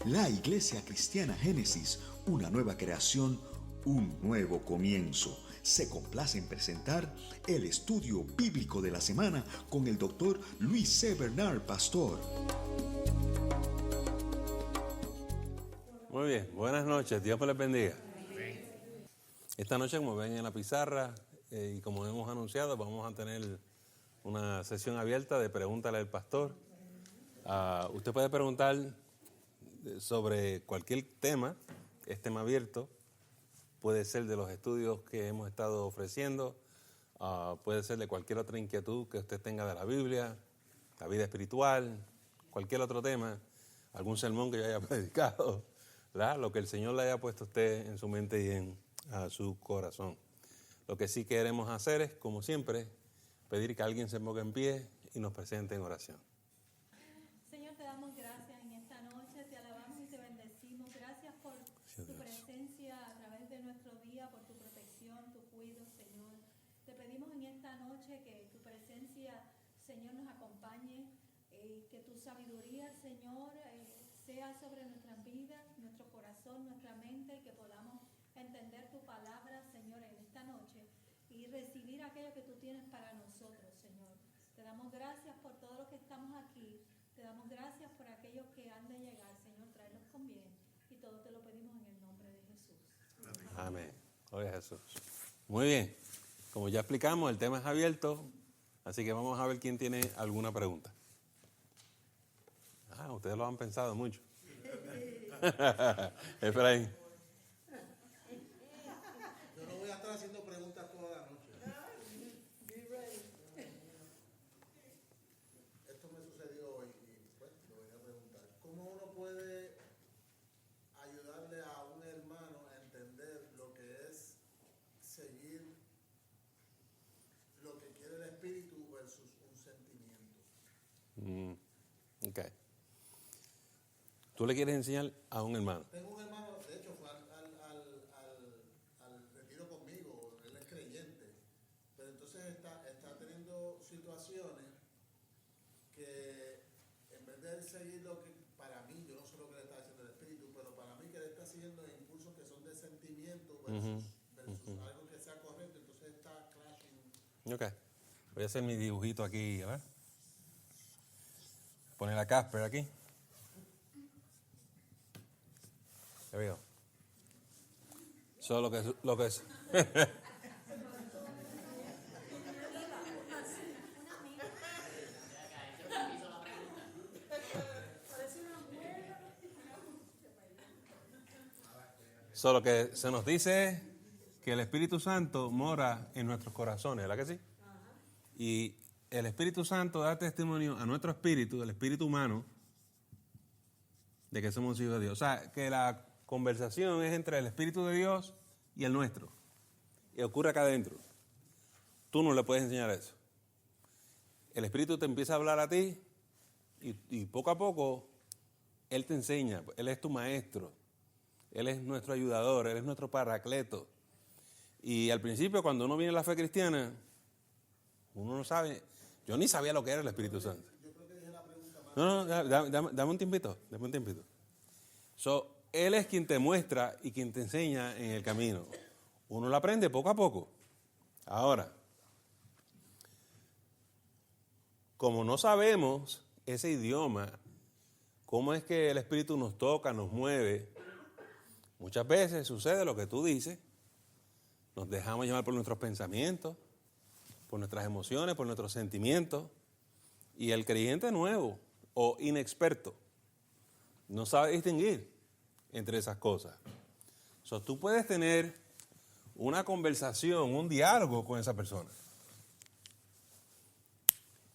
La Iglesia Cristiana Génesis, una nueva creación, un nuevo comienzo. Se complace en presentar el estudio bíblico de la semana con el doctor Luis C. Bernard, pastor. Muy bien, buenas noches, Dios me les bendiga. Esta noche, como ven en la pizarra y como hemos anunciado, vamos a tener una sesión abierta de Pregúntale al Pastor. Usted puede preguntar sobre cualquier tema, es tema abierto, puede ser de los estudios que hemos estado ofreciendo, puede ser de cualquier otra inquietud que usted tenga de la Biblia, la vida espiritual, cualquier otro tema, algún sermón que yo haya predicado, ¿verdad? Lo que el Señor le haya puesto a usted en su mente y en su corazón. Lo que sí queremos hacer es, como siempre, pedir que alguien se ponga en pie y nos presente en oración. Señor, te damos gracias en esta noche, te alabamos y te bendecimos. Gracias por tu presencia a través de nuestro día, por tu protección, tu cuidado, Señor. Te pedimos en esta noche que tu presencia, Señor, nos acompañe, que tu sabiduría, Señor, sea sobre nuestras vidas, nuestro corazón, nuestra mente, y que podamos entender tu palabra, Señor, en esta noche y recibir aquello que tú tienes para nosotros, Señor. Te damos gracias por todos los que estamos aquí. Te damos gracias por aquellos que han de llegar, Señor, tráelos con bien. Y todo te lo pedimos en el nombre de Jesús. Amén. Gloria a Jesús. Muy bien. Como ya explicamos, el tema es abierto, así que vamos a ver quién tiene alguna pregunta. Ustedes lo han pensado mucho. Efraín. Yo no voy a estar haciendo preguntas toda la noche. Esto me sucedió hoy y pues lo voy a preguntar. ¿Cómo uno puede ayudarle a un hermano a entender lo que es seguir lo que quiere el espíritu versus un sentimiento? Ok. ¿Tú le quieres enseñar a un hermano? Tengo un hermano, de hecho, fue al retiro conmigo, él es creyente, pero entonces está teniendo situaciones que en vez de él seguir lo que, para mí, yo no sé lo que le está haciendo el espíritu, pero para mí que él está siguiendo impulsos que son de sentimiento versus algo que sea correcto, entonces está clashing. Ok. Voy a hacer mi dibujito aquí, ¿verdad? Poner a Casper aquí. There we go. Lo que es. Lo que se nos dice es que el Espíritu Santo mora en nuestros corazones, ¿verdad que sí? Y el Espíritu Santo da testimonio a nuestro espíritu, el espíritu humano, de que somos hijos de Dios. O sea, que la conversación es entre el Espíritu de Dios y el nuestro. Y ocurre acá adentro. Tú no le puedes enseñar eso. El Espíritu te empieza a hablar a ti y poco a poco Él te enseña. Él es tu maestro. Él es nuestro ayudador. Él es nuestro paracleto. Y al principio, cuando uno viene a la fe cristiana, uno no sabe. Yo ni sabía lo que era el Espíritu Santo. Yo creo que dije la pregunta más. No, dame un tiempito. Él es quien te muestra y quien te enseña en el camino. Uno lo aprende poco a poco. Ahora, como no sabemos ese idioma, cómo es que el Espíritu nos toca, nos mueve, muchas veces sucede lo que tú dices, nos dejamos llevar por nuestros pensamientos, por nuestras emociones, por nuestros sentimientos, y el creyente nuevo o inexperto no sabe distinguir entre esas cosas. Tú puedes tener una conversación, un diálogo con esa persona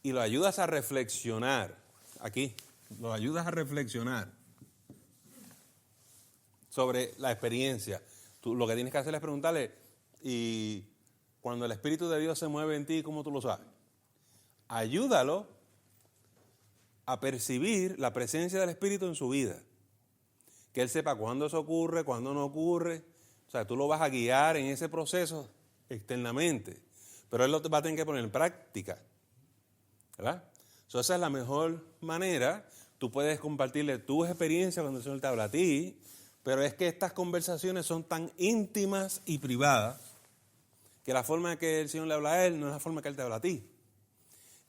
y lo ayudas a reflexionar. Aquí, lo ayudas a reflexionar sobre la experiencia. Tú lo que tienes que hacer es preguntarle, y cuando el Espíritu de Dios se mueve en ti, ¿cómo tú lo sabes? Ayúdalo a percibir la presencia del Espíritu en su vida. Que Él sepa cuándo eso ocurre, cuándo no ocurre. O sea, tú lo vas a guiar en ese proceso externamente. Pero Él lo va a tener que poner en práctica. ¿Verdad? Esa es la mejor manera tú puedes compartirle tus experiencias cuando el Señor te habla a ti, pero es que estas conversaciones son tan íntimas y privadas que la forma en que el Señor le habla a él no es la forma que él te habla a ti.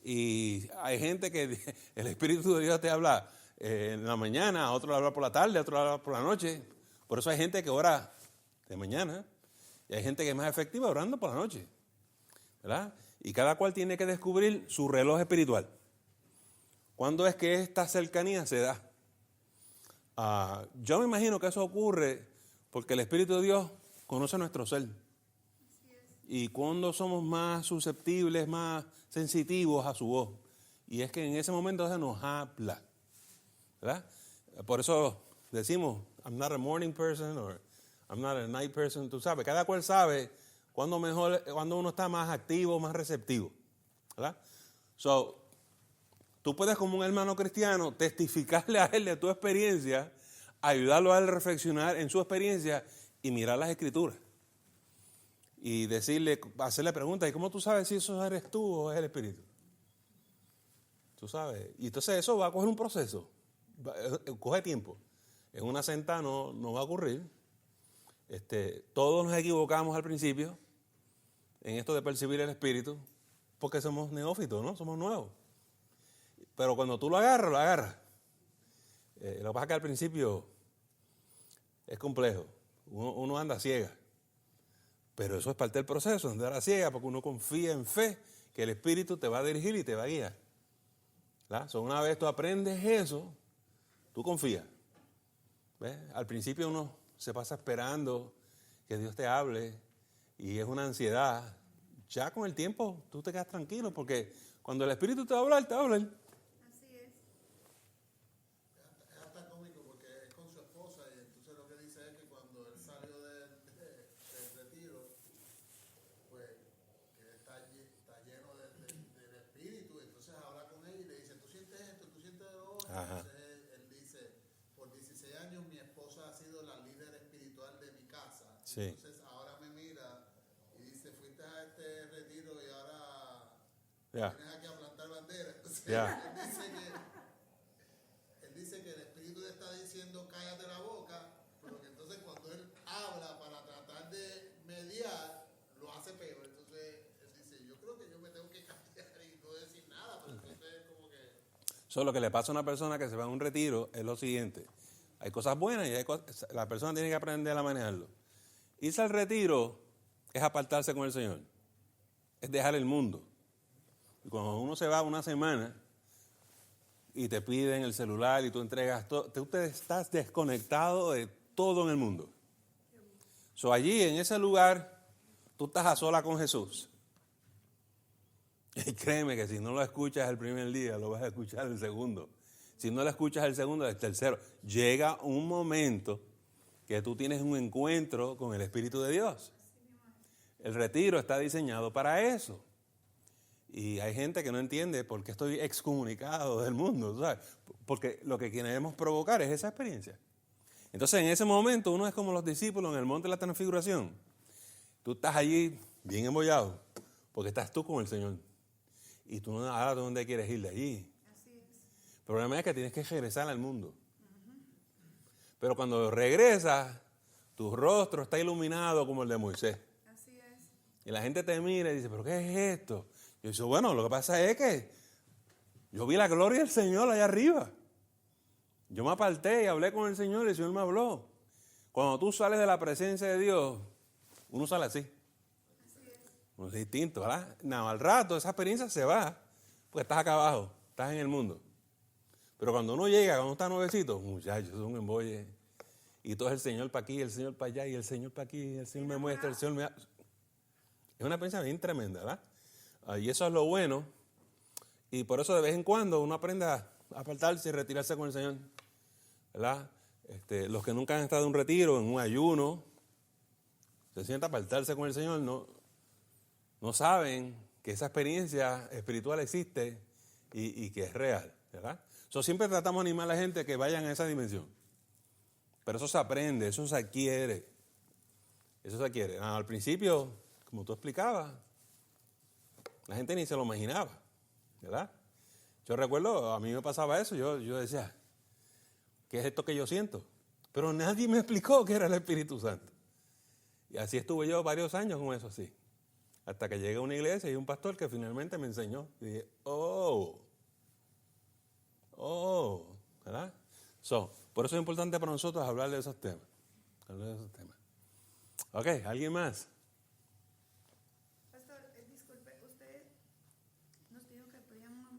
Y hay gente que el Espíritu de Dios te habla en la mañana, a otro le habla por la tarde, a otro le habla por la noche. Por eso hay gente que ora de mañana y hay gente que es más efectiva orando por la noche, ¿verdad? Y cada cual tiene que descubrir su reloj espiritual. ¿Cuándo es que esta cercanía se da? Yo me imagino que eso ocurre porque el Espíritu de Dios conoce nuestro ser. Y cuando somos más susceptibles, más sensitivos a su voz. Y es que en ese momento se nos habla, ¿verdad? Por eso decimos, I'm not a morning person or I'm not a night person. Tú sabes, cada cual sabe cuando uno está más activo, más receptivo, ¿verdad? So, tú puedes como un hermano cristiano testificarle a él de tu experiencia, ayudarlo a él a reflexionar en su experiencia y mirar las escrituras. Y hacerle preguntas, ¿y cómo tú sabes si eso eres tú o es el Espíritu? Tú sabes. Y entonces eso va a coger un proceso, coge tiempo. En una sentada no va a ocurrir. Todos nos equivocamos al principio en esto de percibir el Espíritu, porque somos neófitos, ¿no? Somos nuevos. Pero cuando tú lo agarras, lo agarras. Lo que pasa es que al principio es complejo. Uno anda ciega. Pero eso es parte del proceso, andar a ciega, porque uno confía en fe que el Espíritu te va a dirigir y te va a guiar. Una vez tú aprendes eso, tú confías. ¿Ves? Al principio uno se pasa esperando que Dios te hable y es una ansiedad. Ya con el tiempo tú te quedas tranquilo, porque cuando el Espíritu te va a hablar, te va a hablar. Así es. Es hasta cómico porque es con su esposa y entonces lo que dice es que cuando él salió del retiro, pues que está lleno del Espíritu, entonces habla con él y le dice, ¿tú sientes esto? ¿Tú sientes lo otro? Entonces él dice, por 16 años mi esposa ha sido la líder espiritual de mi casa. Sí. Entonces ahora me mira y dice, fuiste a este retiro y ahora vienes aquí a plantar bandera. Entonces él dice que el Espíritu le está diciendo cállate la boca, pero que entonces cuando él habla para tratar de mediar, lo hace peor. Entonces él dice, yo creo que yo me tengo que cambiar y no decir nada, pero entonces es como que... Lo que le pasa a una persona que se va a un retiro es lo siguiente. Hay cosas buenas y la persona tiene que aprender a manejarlo. Irse al retiro es apartarse con el Señor. Es dejar el mundo. Y cuando uno se va una semana y te piden el celular y tú entregas todo, tú te estás desconectado de todo en el mundo. Allí, en ese lugar, tú estás a sola con Jesús. Y créeme que si no lo escuchas el primer día, lo vas a escuchar el segundo. Si no lo escuchas el segundo, el tercero. Llega un momento que tú tienes un encuentro con el Espíritu de Dios. El retiro está diseñado para eso. Y hay gente que no entiende por qué estoy excomunicado del mundo, ¿sabes? Porque lo que queremos provocar es esa experiencia. Entonces, en ese momento, uno es como los discípulos en el monte de la transfiguración. Tú estás allí bien embollado, porque estás tú con el Señor. Y tú no ahora dónde quieres ir de allí. Así es. El problema es que tienes que regresar al mundo. Pero cuando regresas, tu rostro está iluminado como el de Moisés. Así es. Y la gente te mira y dice, ¿pero qué es esto? Yo digo, bueno, lo que pasa es que yo vi la gloria del Señor allá arriba. Yo me aparté y hablé con el Señor y el Señor me habló. Cuando tú sales de la presencia de Dios, uno sale así. Uno es distinto, ¿verdad? Nada, al rato esa experiencia se va, porque estás acá abajo, estás en el mundo. Pero cuando uno llega, cuando uno está nuevecito, muchachos, es un embolle. Y todo es el Señor para aquí, el Señor para allá, y el Señor para aquí, el Señor me muestra, el Señor me... Es una experiencia bien tremenda, ¿verdad? Y eso es lo bueno. Y por eso de vez en cuando uno aprende a apartarse y retirarse con el Señor, ¿verdad? Los que nunca han estado en un retiro, en un ayuno, se sienten a apartarse con el Señor, no saben que esa experiencia espiritual existe y que es real, ¿verdad? Siempre tratamos de animar a la gente que vayan a esa dimensión. Pero eso se aprende, eso se adquiere. Eso se adquiere. Al principio, como tú explicabas, la gente ni se lo imaginaba, ¿verdad? Yo recuerdo, a mí me pasaba eso, yo decía, ¿qué es esto que yo siento? Pero nadie me explicó qué era el Espíritu Santo. Y así estuve yo varios años con eso así. Hasta que llegué a una iglesia y un pastor que finalmente me enseñó. Y dije, ¿verdad? Por eso es importante para nosotros hablar de esos temas. Ok, ¿alguien más? Pastor, disculpe, usted nos dijo que podíamos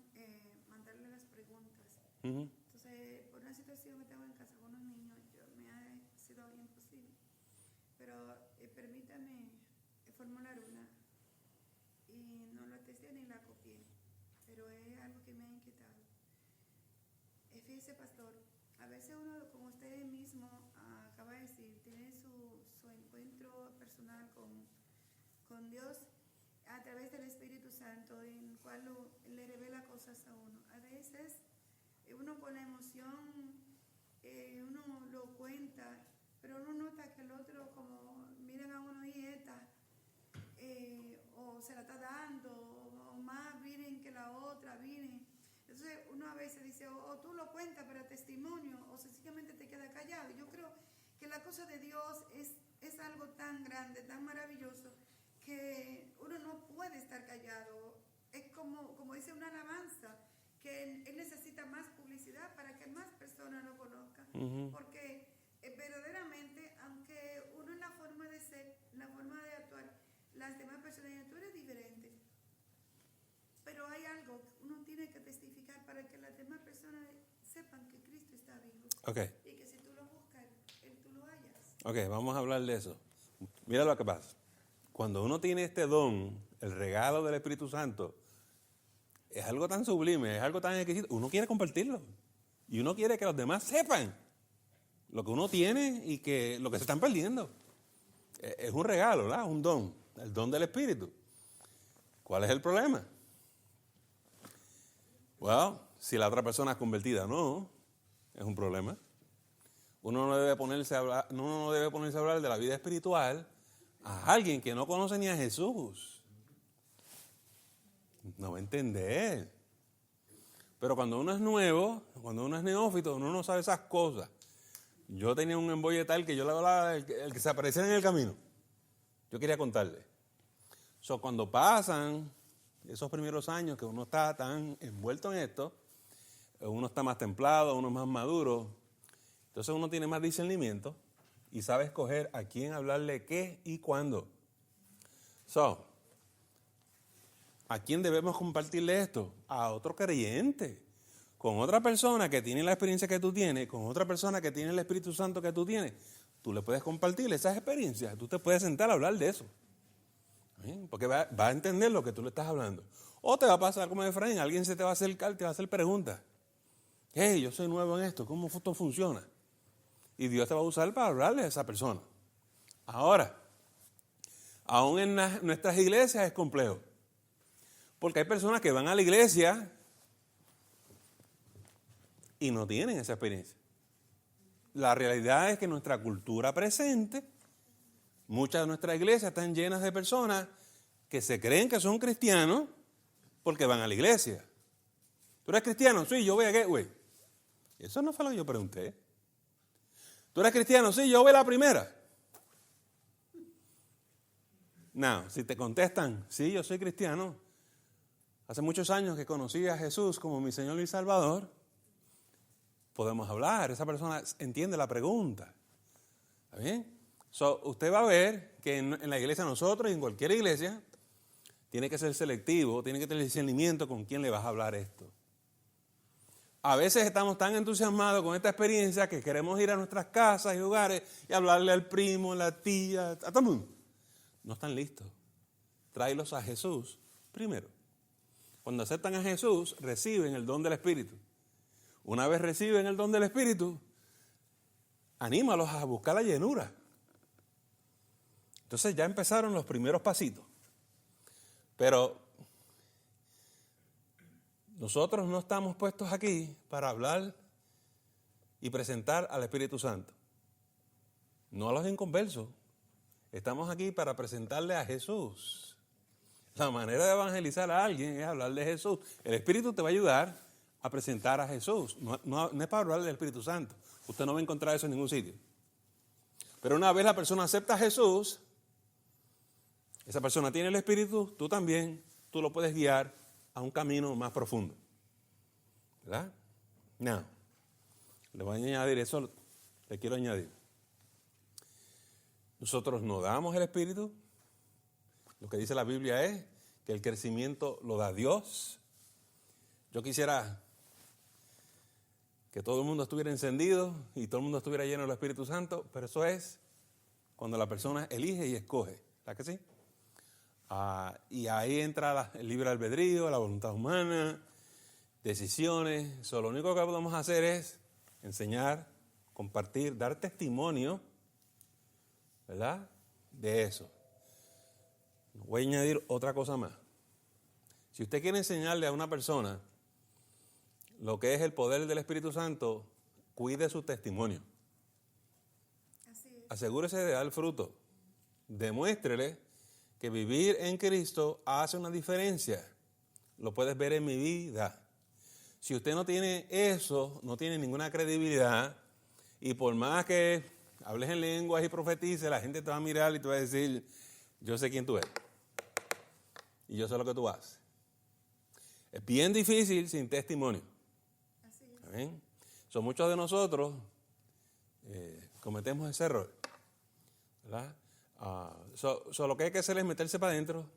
mandarle las preguntas. Uh-huh. Entonces, por una situación que tengo en casa con unos niños, me ha sido imposible. Pero permítame formular una. Y no la testé ni la copié, pero es algo que me ha inquietado. Fíjese, pastor, a veces uno, como usted mismo acaba de decir, tiene su encuentro personal con Dios a través del Espíritu Santo, en el cual le revela cosas a uno. A veces uno con la emoción, uno lo cuenta, pero uno nota que el otro, como miran a uno y esta, o se la está dando, o más vienen que la otra, vienen. Entonces uno a veces dice, o tú lo cuentas para testimonio, o sencillamente te queda callado. Yo creo que la cosa de Dios es algo tan grande, tan maravilloso, que uno no puede estar callado. Es como dice una alabanza, que él necesita más publicidad para que más personas lo conozcan. Uh-huh. Porque verdaderamente, aunque uno en la forma de ser, en la forma de actuar, las demás personas, tú eres diferente. Pero hay algo que uno tiene que testificar para que las demás personas sepan que Cristo está vivo. Okay. Y que si tú lo buscas, tú lo hallas. Ok, vamos a hablar de eso. Mira lo que pasa. Cuando uno tiene este don, el regalo del Espíritu Santo, es algo tan sublime, es algo tan exquisito. Uno quiere compartirlo. Y uno quiere que los demás sepan lo que uno tiene y que lo que se están perdiendo. Es un regalo, ¿verdad? Un don, el don del Espíritu. ¿Cuál es el problema? Bueno, si la otra persona es convertida, no, es un problema. Uno no debe ponerse a hablar de la vida espiritual a alguien que no conoce ni a Jesús. No va a entender. Pero cuando uno es nuevo, cuando uno es neófito, uno no sabe esas cosas. Yo tenía un embolle tal que yo le hablaba el que se apareciera en el camino. Yo quería contarle. Cuando pasan esos primeros años que uno está tan envuelto en esto, uno está más templado, uno es más maduro, entonces uno tiene más discernimiento y sabe escoger a quién hablarle qué y cuándo. ¿A quién debemos compartirle esto? A otro creyente, con otra persona que tiene la experiencia que tú tienes, con otra persona que tiene el Espíritu Santo que tú tienes. Tú le puedes compartir esas experiencias, tú te puedes sentar a hablar de eso. Porque va a entender lo que tú le estás hablando. O te va a pasar como Efraín, alguien se te va a acercar, te va a hacer preguntas. Hey, yo soy nuevo en esto, ¿cómo esto funciona? Y Dios te va a usar para hablarle a esa persona. Ahora, aún en nuestras iglesias es complejo. Porque hay personas que van a la iglesia y no tienen esa experiencia. La realidad es que nuestra cultura presente, muchas de nuestras iglesias están llenas de personas que se creen que son cristianos porque van a la iglesia. ¿Tú eres cristiano? Sí, yo voy a Gateway. Eso no fue lo que yo pregunté. ¿Tú eres cristiano? Sí, yo voy a la primera. No, si te contestan, sí, yo soy cristiano. Hace muchos años que conocí a Jesús como mi Señor y Salvador. Podemos hablar, esa persona entiende la pregunta. ¿Está bien? Usted va a ver que en la iglesia nosotros y en cualquier iglesia tiene que ser selectivo, tiene que tener discernimiento con quién le vas a hablar esto. A veces estamos tan entusiasmados con esta experiencia que queremos ir a nuestras casas y hogares y hablarle al primo, a la tía, a todo el mundo. No están listos. Tráelos a Jesús primero. Cuando aceptan a Jesús, reciben el don del Espíritu. Una vez reciben el don del Espíritu, anímalos a buscar la llenura. Entonces ya empezaron los primeros pasitos. Pero nosotros no estamos puestos aquí para hablar y presentar al Espíritu Santo. No a los inconversos. Estamos aquí para presentarle a Jesús. La manera de evangelizar a alguien es hablar de Jesús. El Espíritu te va a ayudar a presentar a Jesús. No es para hablar del Espíritu Santo. Usted no va a encontrar eso en ningún sitio. Pero una vez la persona acepta a Jesús, esa persona tiene el Espíritu, tú también, tú lo puedes guiar a un camino más profundo. ¿Verdad? No. Le voy a añadir eso, le quiero añadir. Nosotros no damos el Espíritu. Lo que dice la Biblia es que el crecimiento lo da Dios. Yo quisiera que todo el mundo estuviera encendido y todo el mundo estuviera lleno del Espíritu Santo, pero eso es cuando la persona elige y escoge. ¿Verdad que sí? Y ahí entra el libre albedrío, la voluntad humana, decisiones. Lo único que podemos hacer es enseñar, compartir, dar testimonio, ¿verdad?, de eso. Voy a añadir otra cosa más. Si usted quiere enseñarle a una persona lo que es el poder del Espíritu Santo, cuide su testimonio. Así es. Asegúrese de dar fruto. Demuéstrele que vivir en Cristo hace una diferencia. Lo puedes ver en mi vida. Si usted no tiene eso, no tiene ninguna credibilidad, y por más que hables en lenguas y profetices, la gente te va a mirar y te va a decir, yo sé quién tú eres. Y yo sé lo que tú haces. Es bien difícil sin testimonio. Así es. ¿Amén? Muchos de nosotros cometemos ese error, ¿verdad? Lo que hay que hacer es meterse para adentro,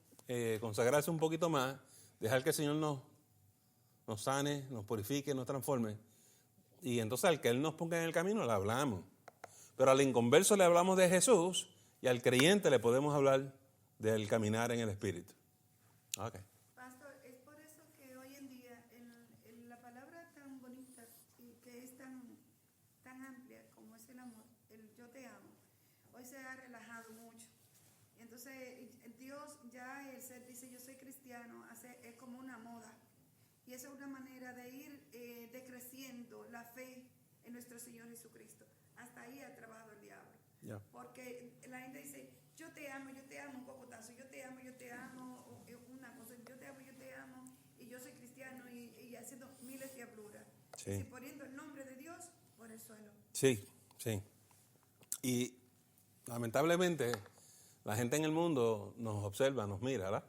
consagrarse un poquito más, dejar que el Señor nos sane, nos purifique, nos transforme. Y entonces al que Él nos ponga en el camino le hablamos. Pero al inconverso le hablamos de Jesús y al creyente le podemos hablar del caminar en el Espíritu. Okay. Pastor, es por eso que hoy en día en la palabra tan bonita y que es tan amplia como es el amor, el yo te amo, hoy se ha relajado mucho. Entonces Dios ya el ser dice yo soy cristiano, es como una moda. Y esa es una manera de ir decreciendo la fe en nuestro Señor Jesucristo. Hasta ahí ha trabajado el diablo. Yeah. Porque la gente dice, yo te amo, un cocotazo, yo te amo, una cosa, yo te amo, y yo soy cristiano, y haciendo miles de diabluras. Sí. Y poniendo el nombre de Dios por el suelo. Sí, sí. Y lamentablemente la gente en el mundo nos observa, nos mira, ¿verdad?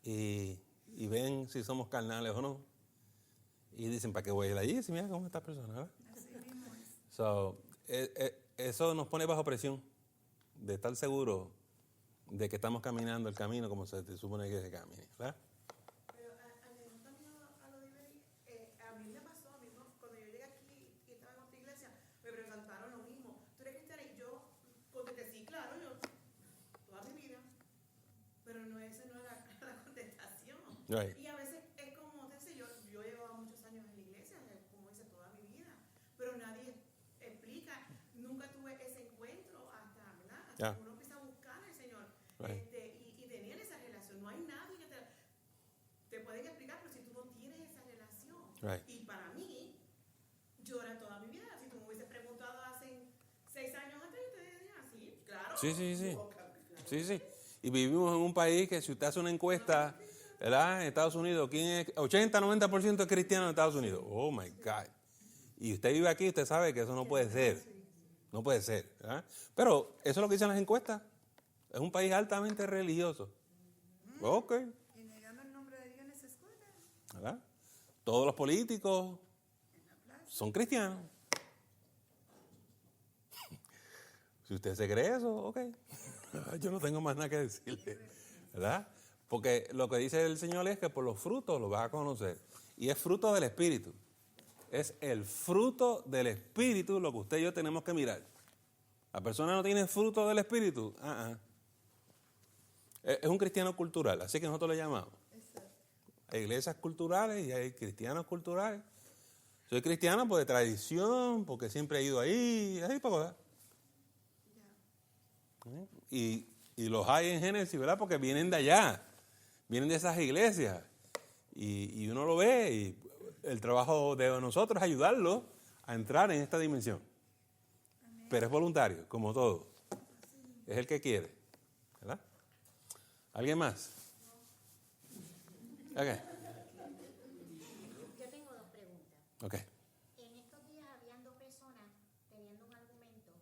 Y ven si somos carnales o no. Y dicen, ¿para qué voy a ir allí? Si mira cómo está esta persona, ¿verdad? Así mismo es. Eso nos pone bajo presión de estar seguro de que estamos caminando el camino como se supone que se camine, ¿verdad? Pero añadiendo también a lo de Iberi, a mí me pasó, a mí cuando yo llegué aquí y estaba en otra iglesia, me preguntaron lo mismo. ¿Tú eres cristiana? Y yo contesté, sí, claro, yo toda mi vida. Pero esa no era la contestación. Right. Y a veces es como, yo llevaba muchos años en la iglesia, como dice, toda mi vida. Pero nadie explica, nunca tuve ese encuentro hasta, ¿verdad? Hasta Yeah. que uno empieza a buscar al Señor. Right. Y tener esa relación. No hay nadie que te pueden explicar, pero si tú no tienes esa relación. Right. Y para mí, yo era toda mi vida. Si tú me hubieses preguntado hace 6 años atrás, yo te diría, sí, claro. Sí, sí, sí. Claro. Sí, sí. Y vivimos en un país que si usted hace una encuesta, ¿verdad? En Estados Unidos, ¿quién es? 80-90% es cristiano en Estados Unidos. Oh, my God. Y usted vive aquí, usted sabe que eso no puede ser. No puede ser, ¿verdad? Pero eso es lo que dicen las encuestas. Es un país altamente religioso. Ok, Y negando el nombre de Dios en esa escuela, ¿verdad? Todos los políticos en la plaza. son cristianos. Si usted se cree eso, ok. Yo no tengo más nada que decirle, ¿verdad? Porque lo que dice el Señor es que por los frutos los vas a conocer. Y es fruto del Espíritu. Es el fruto del Espíritu lo que usted y yo tenemos que mirar. La persona no tiene fruto del Espíritu. Es un cristiano cultural, así que nosotros le llamamos. Hay iglesias culturales y hay cristianos culturales. Soy cristiano por de tradición, porque siempre he ido ahí, ahí para acá. Y los hay en Génesis, ¿verdad? Porque vienen de allá, vienen de esas iglesias. Y uno lo ve y el trabajo de nosotros es ayudarlo a entrar en esta dimensión. Amén. Pero es voluntario, como todo. Es el que quiere, ¿verdad? ¿Alguien más? Okay. Yo tengo dos preguntas. Ok. En estos días habían dos personas teniendo un argumento.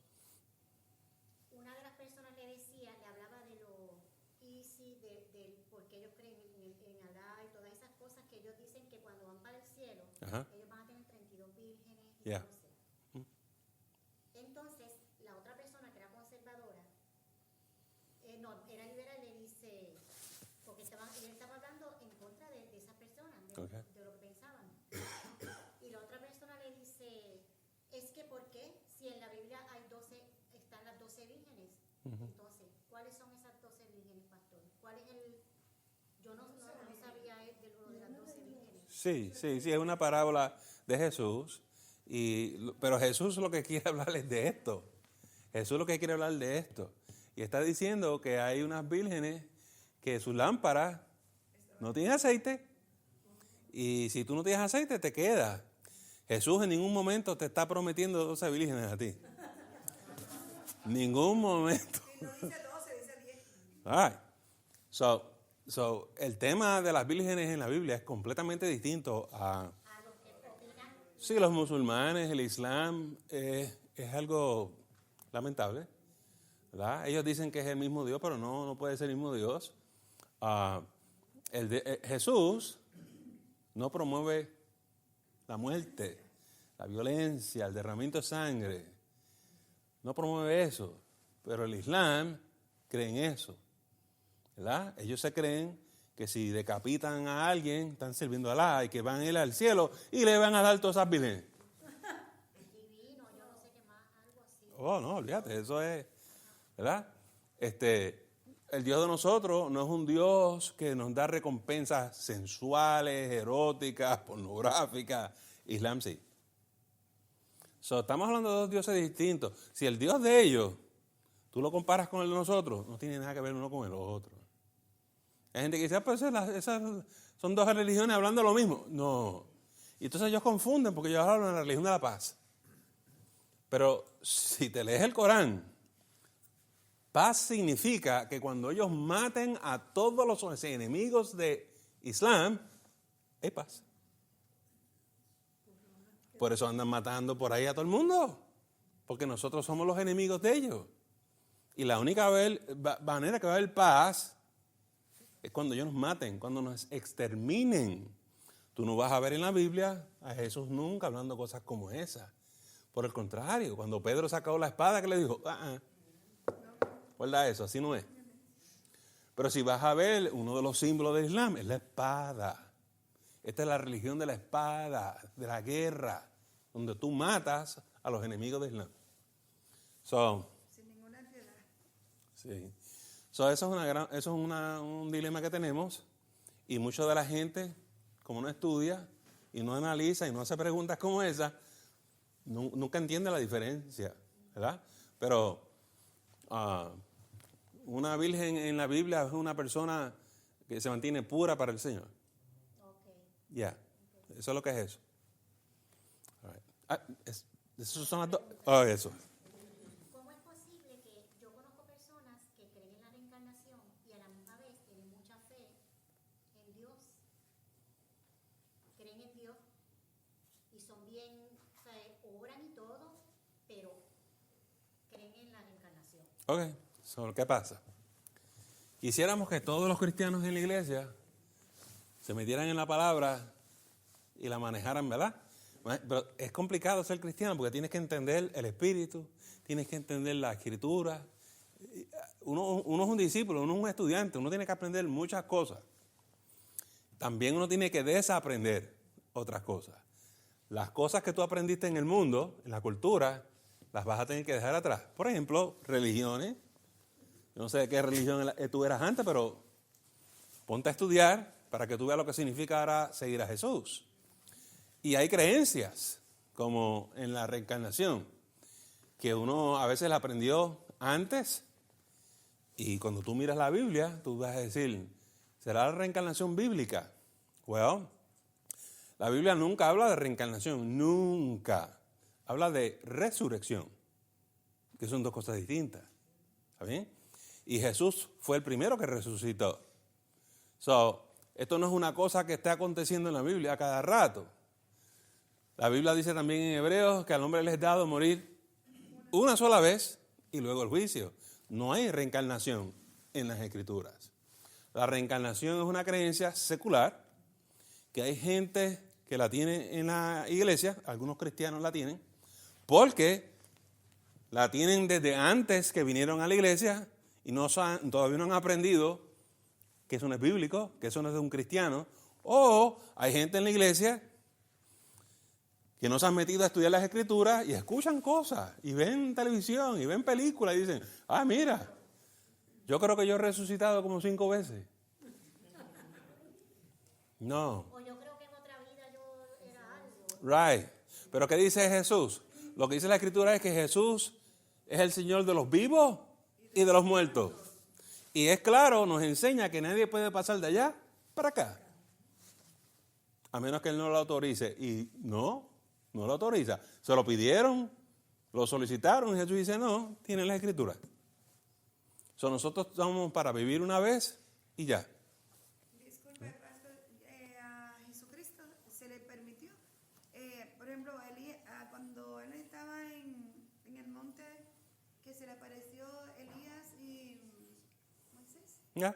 Una de las personas le decía, le hablaba de lo easy, porque ellos creen en Alá y todas esas cosas que ellos dicen que cuando van para el cielo, Ajá. ellos van a tener 32 vírgenes y Yeah. no sé. Entonces, la otra persona que era conservadora, no, era liberal, le dice, porque él estaba hablando en contra de esas personas, Okay. de lo que pensaban. Y la otra persona le dice, es que ¿por qué? Si en la Biblia hay 12, están las 12 vírgenes. Entonces, ¿cuáles son esas 12 vírgenes, pastor? ¿Cuál es el...? Yo no sabía de lo de las 12 vírgenes. Sí, es una parábola de Jesús, pero Jesús lo que quiere hablar es de esto. Jesús lo que quiere hablar de esto. Y está diciendo que hay unas vírgenes que sus lámparas no tienen aceite. Y si tú no tienes aceite, te queda. Jesús en ningún momento te está prometiendo 12 vírgenes a ti. Ningún momento. Y no dice 12, dice 10. All right. So, el tema de las vírgenes en la Biblia es completamente distinto a... A los que opinan. Sí, los musulmanes, el Islam, es algo lamentable, ¿verdad? Ellos dicen que es el mismo Dios, pero no puede ser el mismo Dios. Jesús no promueve la muerte, la violencia, el derramamiento de sangre. No promueve eso, pero el Islam cree en eso, ¿verdad? Ellos se creen que si decapitan a alguien, están sirviendo a Alá y que van a ir al cielo y le van a dar todas esas vírgenes. Divino, yo no sé qué más, algo así. Oh, no, olvídate, eso es, ¿verdad? El Dios de nosotros no es un Dios que nos da recompensas sensuales, eróticas, pornográficas. Islam sí. Estamos hablando de dos dioses distintos. Si el Dios de ellos, tú lo comparas con el de nosotros, no tiene nada que ver uno con el otro. Hay gente que dice, pues esas son dos religiones hablando lo mismo. No. Y entonces ellos confunden porque ellos hablan de la religión de la paz. Pero si te lees el Corán, paz significa que cuando ellos maten a todos los enemigos de Islam, hay paz. Por eso andan matando por ahí a todo el mundo, porque nosotros somos los enemigos de ellos. Y la única manera que va a haber paz es cuando ellos nos maten, cuando nos exterminen. Tú no vas a ver en la Biblia a Jesús nunca hablando cosas como esas. Por el contrario, cuando Pedro sacó la espada, ¿qué le dijo? Guarda eso, así no es. Pero si vas a ver, uno de los símbolos del Islam es la espada. Esta es la religión de la espada, de la guerra, donde tú matas a los enemigos del Islam. Sin ninguna piedad. Sí. Eso es un dilema que tenemos, y mucha de la gente, como no estudia y no analiza y no hace preguntas como esa, nunca entiende la diferencia, ¿verdad? Pero una virgen en la Biblia es una persona que se mantiene pura para el Señor. Ya, eso es lo que es eso. Esos son las dos. Eso. ¿Cómo es posible que yo conozco personas que creen en la reencarnación y a la misma vez tienen mucha fe en Dios? Creen en Dios y son bien, o sea, oran y todo, pero creen en la reencarnación. Ok, ¿qué pasa? Quisiéramos que todos los cristianos en la iglesia se metieran en la palabra y la manejaran, ¿verdad? Pero es complicado ser cristiano porque tienes que entender el espíritu, tienes que entender la escritura. Uno es un discípulo, uno es un estudiante, uno tiene que aprender muchas cosas. También uno tiene que desaprender otras cosas. Las cosas que tú aprendiste en el mundo, en la cultura, las vas a tener que dejar atrás. Por ejemplo, religiones. Yo no sé de qué religión tú eras antes, pero ponte a estudiar para que tú veas lo que significa ahora seguir a Jesús. Y hay creencias, como en la reencarnación, que uno a veces la aprendió antes, y cuando tú miras la Biblia, tú vas a decir, ¿será la reencarnación bíblica? Well, la Biblia nunca habla de reencarnación, nunca. Habla de resurrección, que son dos cosas distintas. ¿Está bien? Y Jesús fue el primero que resucitó. Esto no es una cosa que esté aconteciendo en la Biblia a cada rato. La Biblia dice también en Hebreos que al hombre le es dado morir una sola vez y luego el juicio. No hay reencarnación en las Escrituras. La reencarnación es una creencia secular que hay gente que la tiene en la iglesia, algunos cristianos la tienen, porque la tienen desde antes que vinieron a la iglesia y todavía no han aprendido que eso no es bíblico, que eso no es de un cristiano. O hay gente en la iglesia que no se han metido a estudiar las Escrituras y escuchan cosas, y ven televisión, y ven películas, y dicen, mira, yo creo que yo he resucitado como 5 veces. No. O yo creo que en otra vida yo era algo. Right. Pero ¿qué dice Jesús? Lo que dice la Escritura es que Jesús es el Señor de los vivos y de los muertos. Y es claro, nos enseña que nadie puede pasar de allá para acá. A menos que Él no lo autorice. Y no lo autoriza. Se lo pidieron, lo solicitaron y Jesús dice, no, tienen las Escrituras. Nosotros estamos para vivir una vez y ya. Disculpe, pastor, a Jesucristo se le permitió, por ejemplo, cuando él estaba en el monte, que se le apareció Elías y Moisés. ¿Ya?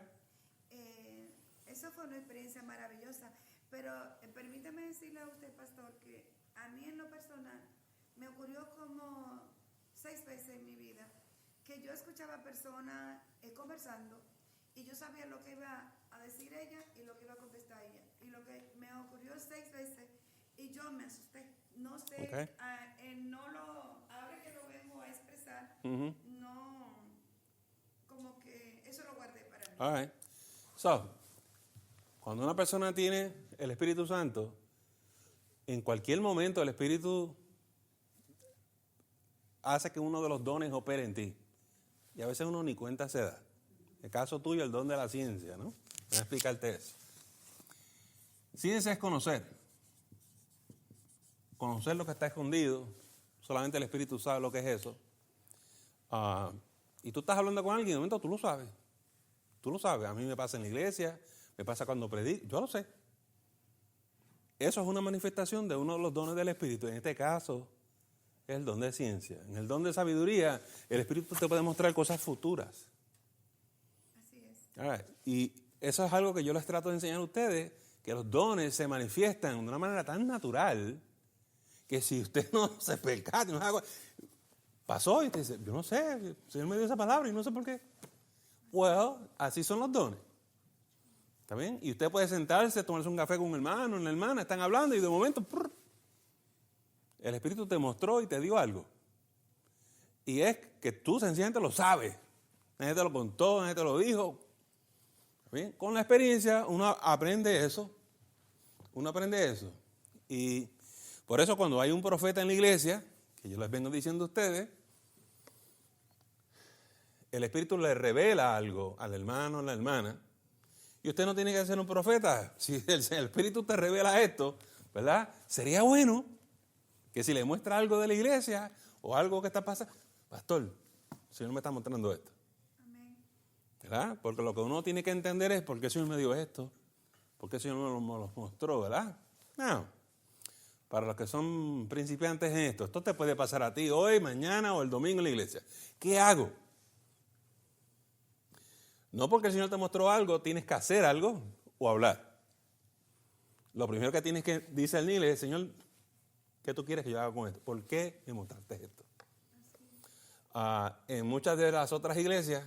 Eso fue una experiencia maravillosa, pero permítame decirle a usted, pastor, que a mí en lo personal me ocurrió como 6 veces en mi vida que yo escuchaba personas conversando y yo sabía lo que iba a decir ella y lo que iba a contestar ella. Y lo que me ocurrió 6 veces y yo me asusté. No sé, Okay. ahora que lo vengo a expresar, no, como que eso lo guardé para mí. All right. So, cuando una persona tiene el Espíritu Santo, en cualquier momento el Espíritu hace que uno de los dones opere en ti. Y a veces uno ni cuenta se da. En el caso tuyo, el don de la ciencia, ¿no? Voy a explicarte eso. Ciencia es conocer. Conocer lo que está escondido. Solamente el Espíritu sabe lo que es eso. Y tú estás hablando con alguien, de momento tú lo sabes. Tú lo sabes. A mí me pasa en la iglesia, me pasa cuando predico. Yo lo sé. Eso es una manifestación de uno de los dones del Espíritu. En este caso, es el don de ciencia. En el don de sabiduría, el Espíritu te puede mostrar cosas futuras. Así es. All right. Y eso es algo que yo les trato de enseñar a ustedes, que los dones se manifiestan de una manera tan natural que si usted no se percata, no haga, pasó y te dice, yo no sé, el Señor me dio esa palabra y no sé por qué. Well, así son los dones. ¿Está bien? Y usted puede sentarse, tomarse un café con un hermano, una hermana, están hablando y de momento el Espíritu te mostró y te dio algo. Y es que tú sencillamente lo sabes. Nadie te lo contó, nadie te lo dijo. ¿Bien? Con la experiencia uno aprende eso. Uno aprende eso. Y por eso cuando hay un profeta en la iglesia, que yo les vengo diciendo a ustedes, el Espíritu le revela algo al hermano o a la hermana. Y usted no tiene que ser un profeta. Si el Espíritu te revela esto, ¿verdad? Sería bueno que si le muestra algo de la iglesia o algo que está pasando, pastor, el Señor me está mostrando esto. Amén. ¿Verdad? Porque lo que uno tiene que entender es por qué el Señor me dio esto, por qué el Señor me lo mostró, ¿verdad? No. Para los que son principiantes en esto te puede pasar a ti hoy, mañana o el domingo en la iglesia. ¿Qué hago? No porque el Señor te mostró algo, tienes que hacer algo o hablar. Lo primero que tienes que discernir es, Señor, ¿qué tú quieres que yo haga con esto? ¿Por qué me mostraste esto? En muchas de las otras iglesias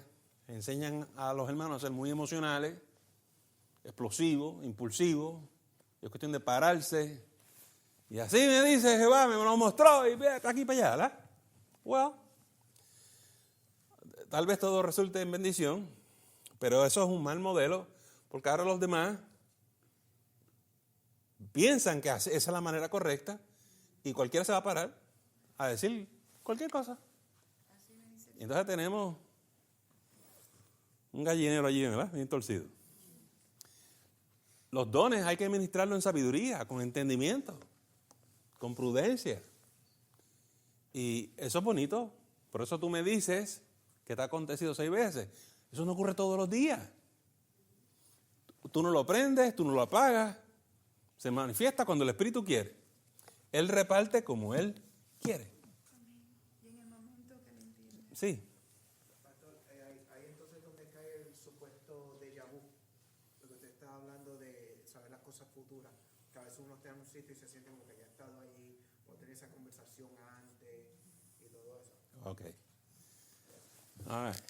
enseñan a los hermanos a ser muy emocionales, explosivos, impulsivos. Es cuestión de pararse. Y así me dice Jehová, me lo mostró y ve aquí para allá, ¿verdad? Well, tal vez todo resulte en bendición, pero eso es un mal modelo, porque ahora los demás piensan que esa es la manera correcta y cualquiera se va a parar a decir cualquier cosa. Y entonces tenemos un gallinero allí, ¿verdad? Bien torcido. Los dones hay que administrarlos en sabiduría, con entendimiento, con prudencia. Y eso es bonito. Por eso tú me dices que te ha acontecido 6 veces. Eso no ocurre todos los días. Tú no lo aprendes, tú no lo apagas. Se manifiesta cuando el Espíritu quiere. Él reparte como Él quiere. Y en el momento que le entiende. Sí. Pastor, ahí entonces donde cae el supuesto déjà vu, lo que usted está hablando de saber las cosas futuras, que a veces uno está en un sitio y se siente como que ya ha estado ahí, o tener esa conversación antes y todo eso. Ok. All right.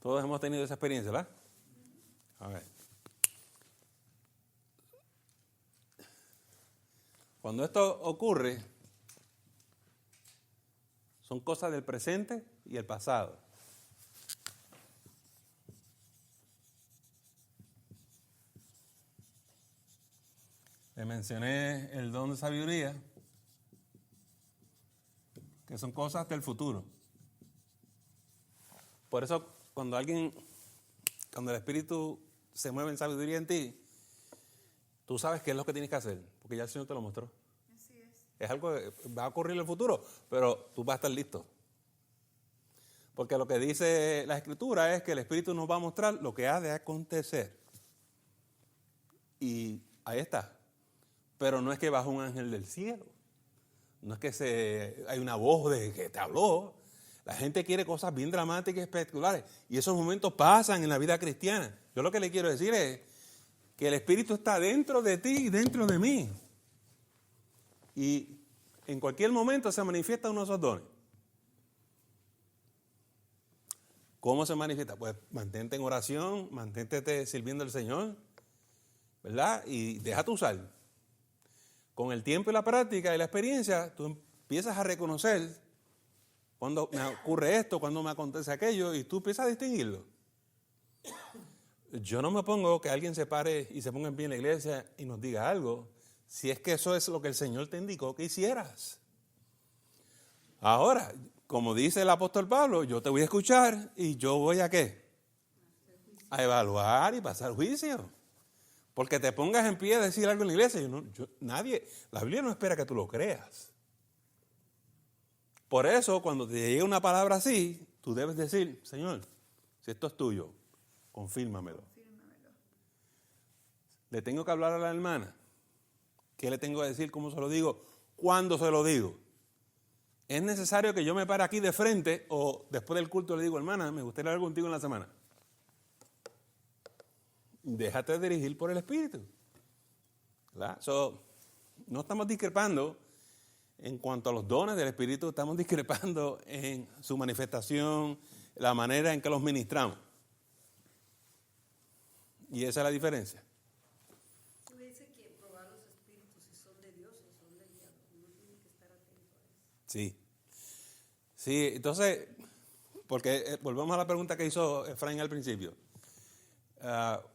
Todos hemos tenido esa experiencia, ¿verdad? All right. Cuando esto ocurre, son cosas del presente y el pasado. Le mencioné el don de sabiduría, que son cosas del futuro. Por eso, cuando el Espíritu se mueve en sabiduría en ti, tú sabes qué es lo que tienes que hacer, porque ya el Señor te lo mostró. Así es. Es algo que va a ocurrir en el futuro, pero tú vas a estar listo. Porque lo que dice la Escritura es que el Espíritu nos va a mostrar lo que ha de acontecer. Y ahí está. Pero no es que baja un ángel del cielo. No es que hay una voz de que te habló. La gente quiere cosas bien dramáticas y espectaculares. Y esos momentos pasan en la vida cristiana. Yo lo que le quiero decir es que el Espíritu está dentro de ti y dentro de mí. Y en cualquier momento se manifiesta uno de esos dones. ¿Cómo se manifiesta? Pues mantente en oración, mantente sirviendo al Señor, ¿verdad? Y déjate usar. Con el tiempo y la práctica y la experiencia, tú empiezas a reconocer cuando me ocurre esto, cuando me acontece aquello, y tú empiezas a distinguirlo. Yo no me pongo que alguien se pare y se ponga en pie en la iglesia y nos diga algo, si es que eso es lo que el Señor te indicó que hicieras. Ahora, como dice el apóstol Pablo, yo te voy a escuchar y yo voy a ¿qué? A evaluar y pasar juicio. Porque te pongas en pie a decir algo en la iglesia. La Biblia no espera que tú lo creas. Por eso, cuando te llegue una palabra así, tú debes decir, Señor, si esto es tuyo, confírmamelo. Le tengo que hablar a la hermana. ¿Qué le tengo que decir? ¿Cómo se lo digo? ¿Cuándo se lo digo? ¿Es necesario que yo me pare aquí de frente o después del culto le digo, hermana, me gustaría hablar contigo en la semana? Déjate dirigir por el Espíritu. ¿Verdad? No estamos discrepando en cuanto a los dones del Espíritu, estamos discrepando en su manifestación, la manera en que los ministramos. Y esa es la diferencia. Tú dices que probar los espíritus si son de Dios o son del diablo. Uno tiene que estar atento a eso. Sí. Sí, entonces, porque volvemos a la pregunta que hizo Efraín al principio.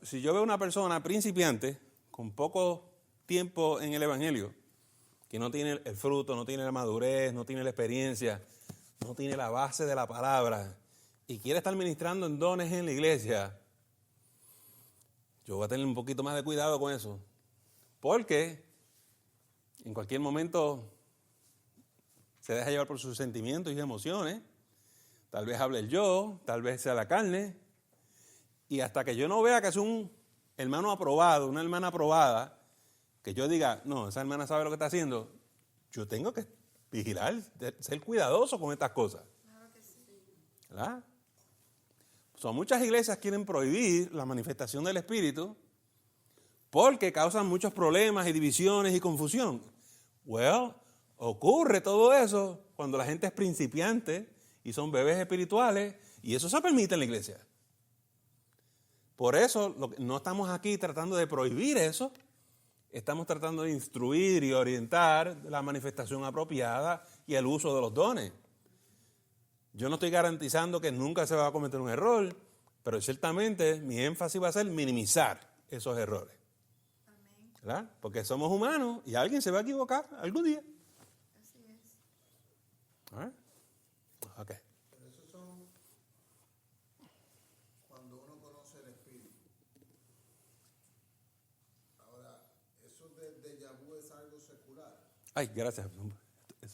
Si yo veo una persona principiante, con poco tiempo en el Evangelio, que no tiene el fruto, no tiene la madurez, no tiene la experiencia, no tiene la base de la palabra, y quiere estar ministrando en dones en la iglesia, yo voy a tener un poquito más de cuidado con eso. Porque en cualquier momento se deja llevar por sus sentimientos y emociones. Tal vez hable el yo, tal vez sea la carne. Y hasta que yo no vea que es un hermano aprobado, una hermana aprobada, que yo diga, no, esa hermana sabe lo que está haciendo, yo tengo que vigilar, ser cuidadoso con estas cosas. Claro que sí. ¿Verdad? Muchas iglesias quieren prohibir la manifestación del Espíritu porque causan muchos problemas y divisiones y confusión. Well, ocurre todo eso cuando la gente es principiante y son bebés espirituales, y eso se permite en la iglesia. Por eso no estamos aquí tratando de prohibir eso, estamos tratando de instruir y orientar la manifestación apropiada y el uso de los dones. Yo no estoy garantizando que nunca se va a cometer un error, pero ciertamente mi énfasis va a ser minimizar esos errores. Amén. ¿Verdad? Porque somos humanos y alguien se va a equivocar algún día. Así es. ¿Ah? Ok. Pero esos son cuando uno conoce el Espíritu. Ahora, eso de déjà vu es algo secular. Ay, gracias.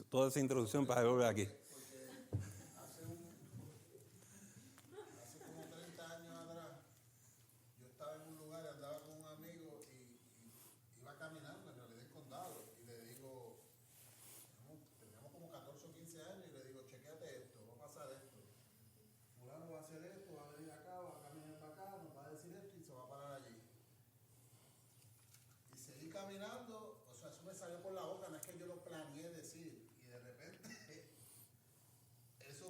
Toda esa introducción para volver aquí. Hace como 30 años atrás, yo estaba en un lugar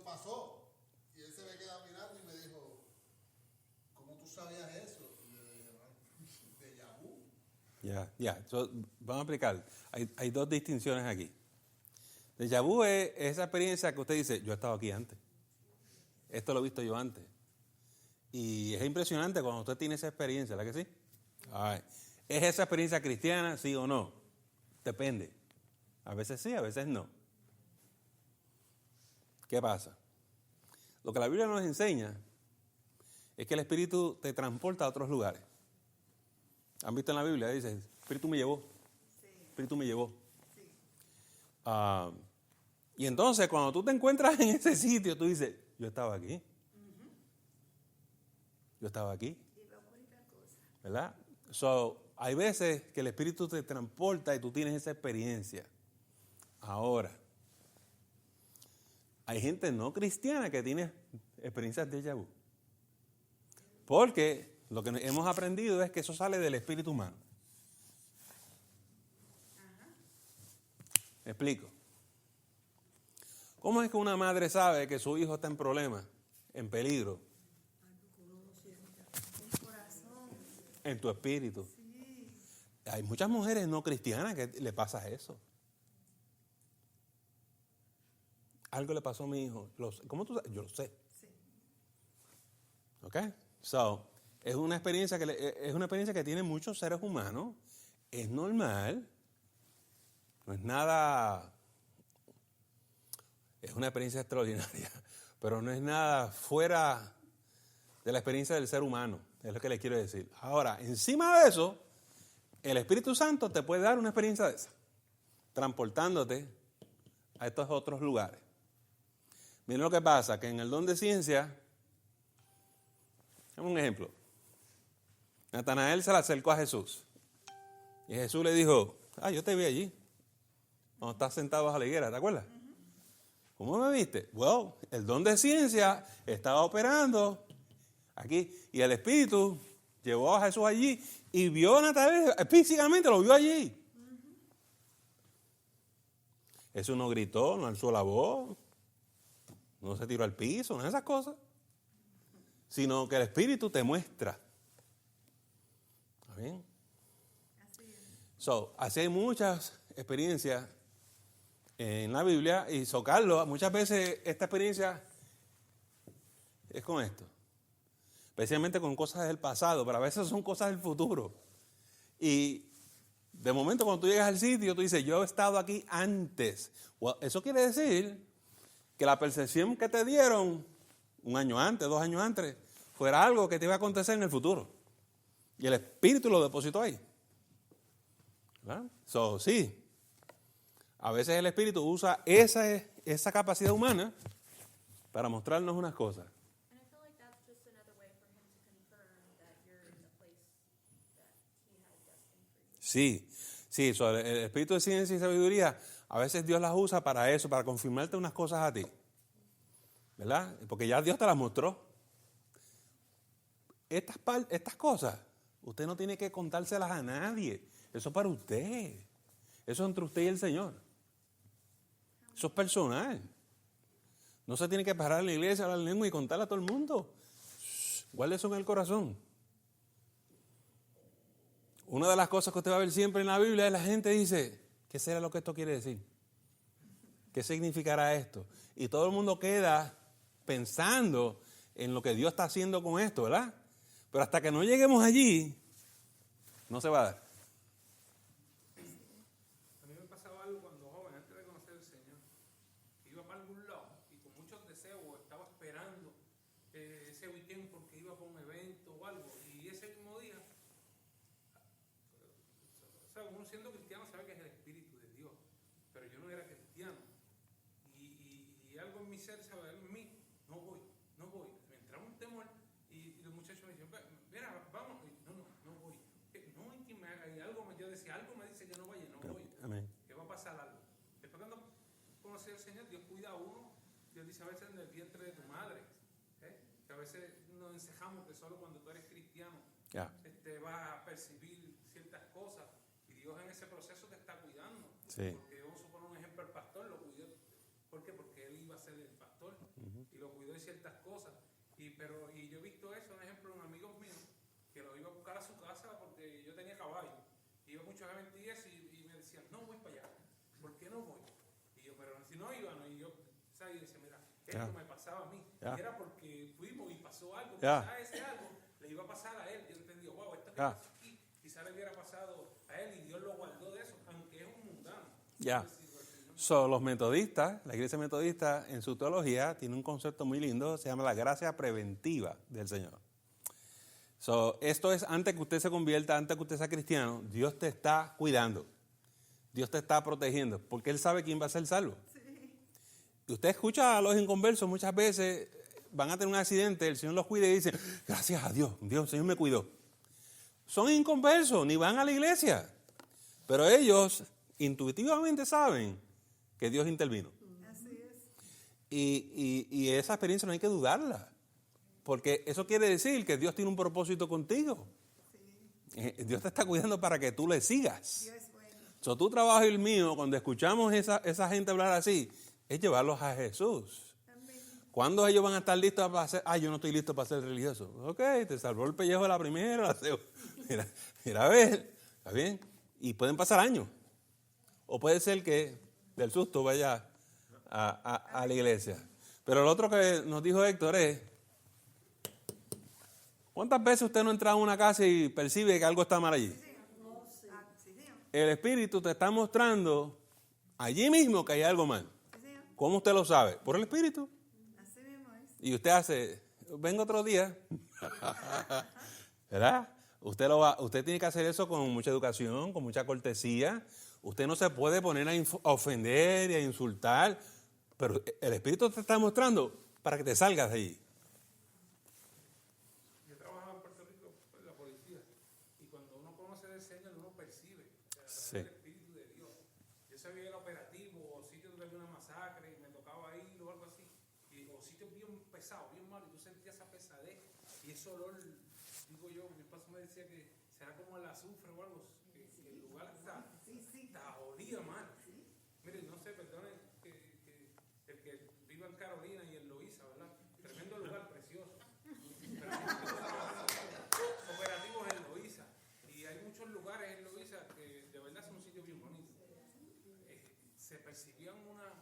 pasó. Y él se me queda mirando y me dijo, ¿cómo tú sabías eso? Y yo le dije, déjà vu. Ya. So, vamos a explicar. Hay dos distinciones aquí. Déjà vu es esa experiencia que usted dice, yo he estado aquí antes. Esto lo he visto yo antes. Y es impresionante cuando usted tiene esa experiencia, ¿verdad que sí? Ay. ¿Es esa experiencia cristiana, sí o no? Depende. A veces sí, a veces no. ¿Qué pasa? Lo que la Biblia nos enseña es que el Espíritu te transporta a otros lugares. ¿Han visto en la Biblia? Dice, el Espíritu me llevó. El Espíritu me llevó. Y entonces cuando tú te encuentras en ese sitio, tú dices, yo estaba aquí. Yo estaba aquí. ¿Verdad? So, hay veces que el Espíritu te transporta y tú tienes esa experiencia. Ahora, hay gente no cristiana que tiene experiencias de déjà vu. Porque lo que hemos aprendido es que eso sale del espíritu humano. ¿Me explico? ¿Cómo es que una madre sabe que su hijo está en problemas, en peligro? En tu espíritu. Hay muchas mujeres no cristianas que le pasa eso. Algo le pasó a mi hijo. ¿Cómo tú sabes? Yo lo sé. ¿Ok? So, es una experiencia que tienen muchos seres humanos. Es normal. No es nada. Es una experiencia extraordinaria. Pero no es nada fuera de la experiencia del ser humano. Es lo que le quiero decir. Ahora, encima de eso, el Espíritu Santo te puede dar una experiencia de esa. Transportándote a estos otros lugares. Miren lo que pasa, que en el don de ciencia, un ejemplo, Natanael se le acercó a Jesús y Jesús le dijo, yo te vi allí, cuando estás sentado bajo la higuera, ¿te acuerdas? ¿Cómo me viste? Well, el don de ciencia estaba operando aquí y el Espíritu llevó a Jesús allí y vio a Natanael, físicamente lo vio allí. Jesús no gritó, no alzó la voz. No se tiró al piso, no esas cosas. Sino que el Espíritu te muestra. ¿Está bien? Así hay muchas experiencias en la Biblia. Y Carlos, muchas veces esta experiencia es con esto. Especialmente con cosas del pasado, pero a veces son cosas del futuro. Y de momento cuando tú llegas al sitio, tú dices, yo he estado aquí antes. Well, eso quiere decir que la percepción que te dieron 1 año antes, 2 años antes, fuera algo que te iba a acontecer en el futuro. Y el Espíritu lo depositó ahí. ¿Verdad? Sí. A veces el Espíritu usa esa capacidad humana para mostrarnos unas cosas. Sí. El Espíritu de ciencia y sabiduría, a veces Dios las usa para eso, para confirmarte unas cosas a ti. ¿Verdad? Porque ya Dios te las mostró. Estas cosas, usted no tiene que contárselas a nadie. Eso es para usted. Eso es entre usted y el Señor. Eso es personal. No se tiene que parar en la iglesia, hablar en lengua y contarle a todo el mundo. Guarde eso en el corazón. Una de las cosas que usted va a ver siempre en la Biblia es la gente dice, ¿qué será lo que esto quiere decir? ¿Qué significará esto? Y todo el mundo queda pensando en lo que Dios está haciendo con esto, ¿verdad? Pero hasta que no lleguemos allí, no se va a dar. A mí me pasaba algo cuando joven, antes de conocer al Señor. Iba para algún lado y con muchos deseos estaba esperando ese weekend porque iba para un evento o algo. Y ese mismo día, uno siendo cristiano sabe que es el Espíritu de Dios, pero yo no era cristiano. Y algo en mi ser, ¿sabe? Algo en mí, no voy. Me entraba un temor y los muchachos me decían, mira, vamos. No voy. No, y que yo decía, algo me dice que no vaya, no voy. Amén. Que va a pasar algo. Después cuando conocí al Señor, Dios cuida a uno. Dios dice a veces en el vientre de tu madre, que a veces nos encejamos que solo cuando tú eres cristiano vas a percibir ciertas cosas. Dios en ese proceso te está cuidando. Sí. Porque vamos a poner un ejemplo, el pastor lo cuidó. ¿Por qué? Porque él iba a ser el pastor. Uh-huh. lo cuidó en ciertas cosas. Y yo he visto eso, un ejemplo, en amigos míos, que lo iba a buscar a su casa porque yo tenía caballo. Iba muchos eventos y me decían, no voy para allá. ¿Por qué no voy? Y yo, pero si no iban, y yo, ¿sabes? Y decía, mira, esto me pasaba a mí. Y era porque fuimos y pasó algo. Quizás ese algo le iba a pasar a él. Yo entendí, wow, esto que pasa aquí, quizás le hubiera pasado a él y Dios lo guardó de eso, aunque es un mundano. Los metodistas, la iglesia metodista en su teología tiene un concepto muy lindo, se llama la gracia preventiva del Señor. Esto es antes que usted se convierta, antes que usted sea cristiano, Dios te está cuidando, Dios te está protegiendo, porque Él sabe quién va a ser salvo. Y usted escucha a los inconversos muchas veces, van a tener un accidente, el Señor los cuida y dice, gracias a Dios, el Señor me cuidó. Son inconversos, ni van a la iglesia, pero ellos intuitivamente saben que Dios intervino. Así es. Y esa experiencia no hay que dudarla, porque eso quiere decir que Dios tiene un propósito contigo. Sí. Dios te está cuidando para que tú le sigas. Dios es bueno. Tu trabajo y el mío, cuando escuchamos esa gente hablar así, es llevarlos a Jesús. Amén. ¿Cuándo ellos van a estar listos para hacer? Yo no estoy listo para ser religioso. Ok, te salvó el pellejo de la primera, la segunda. Mira, a ver, ¿está bien? Y pueden pasar años. O puede ser que del susto vaya a la iglesia. Pero lo otro que nos dijo Héctor es, ¿cuántas veces usted no entra a una casa y percibe que algo está mal allí? El Espíritu te está mostrando allí mismo que hay algo mal. ¿Cómo usted lo sabe? Por el Espíritu. Así mismo es. Y usted hace, venga otro día. ¿Verdad? Usted tiene que hacer eso con mucha educación, con mucha cortesía. Usted no se puede poner a ofender y a insultar, pero el Espíritu te está mostrando para que te salgas de allí. Yo trabajaba en Puerto Rico en la policía y cuando uno conoce del Señor uno percibe el Espíritu de Dios. Yo sabía el operativo o sitios donde había una masacre y me tocaba ir o algo así, o sitios bien pesados, bien malos, y tú sentías esa pesadez y ese olor, digo yo, mi esposo me decía que será como el azufre o algo, que el lugar está olía mal. Miren, no sé, perdonen que el que viva en Carolina y en Loíza, ¿verdad? Tremendo lugar, precioso. Operativos en Loíza. Y hay muchos lugares en Loíza que de verdad son un sitio bien bonito. Se percibían una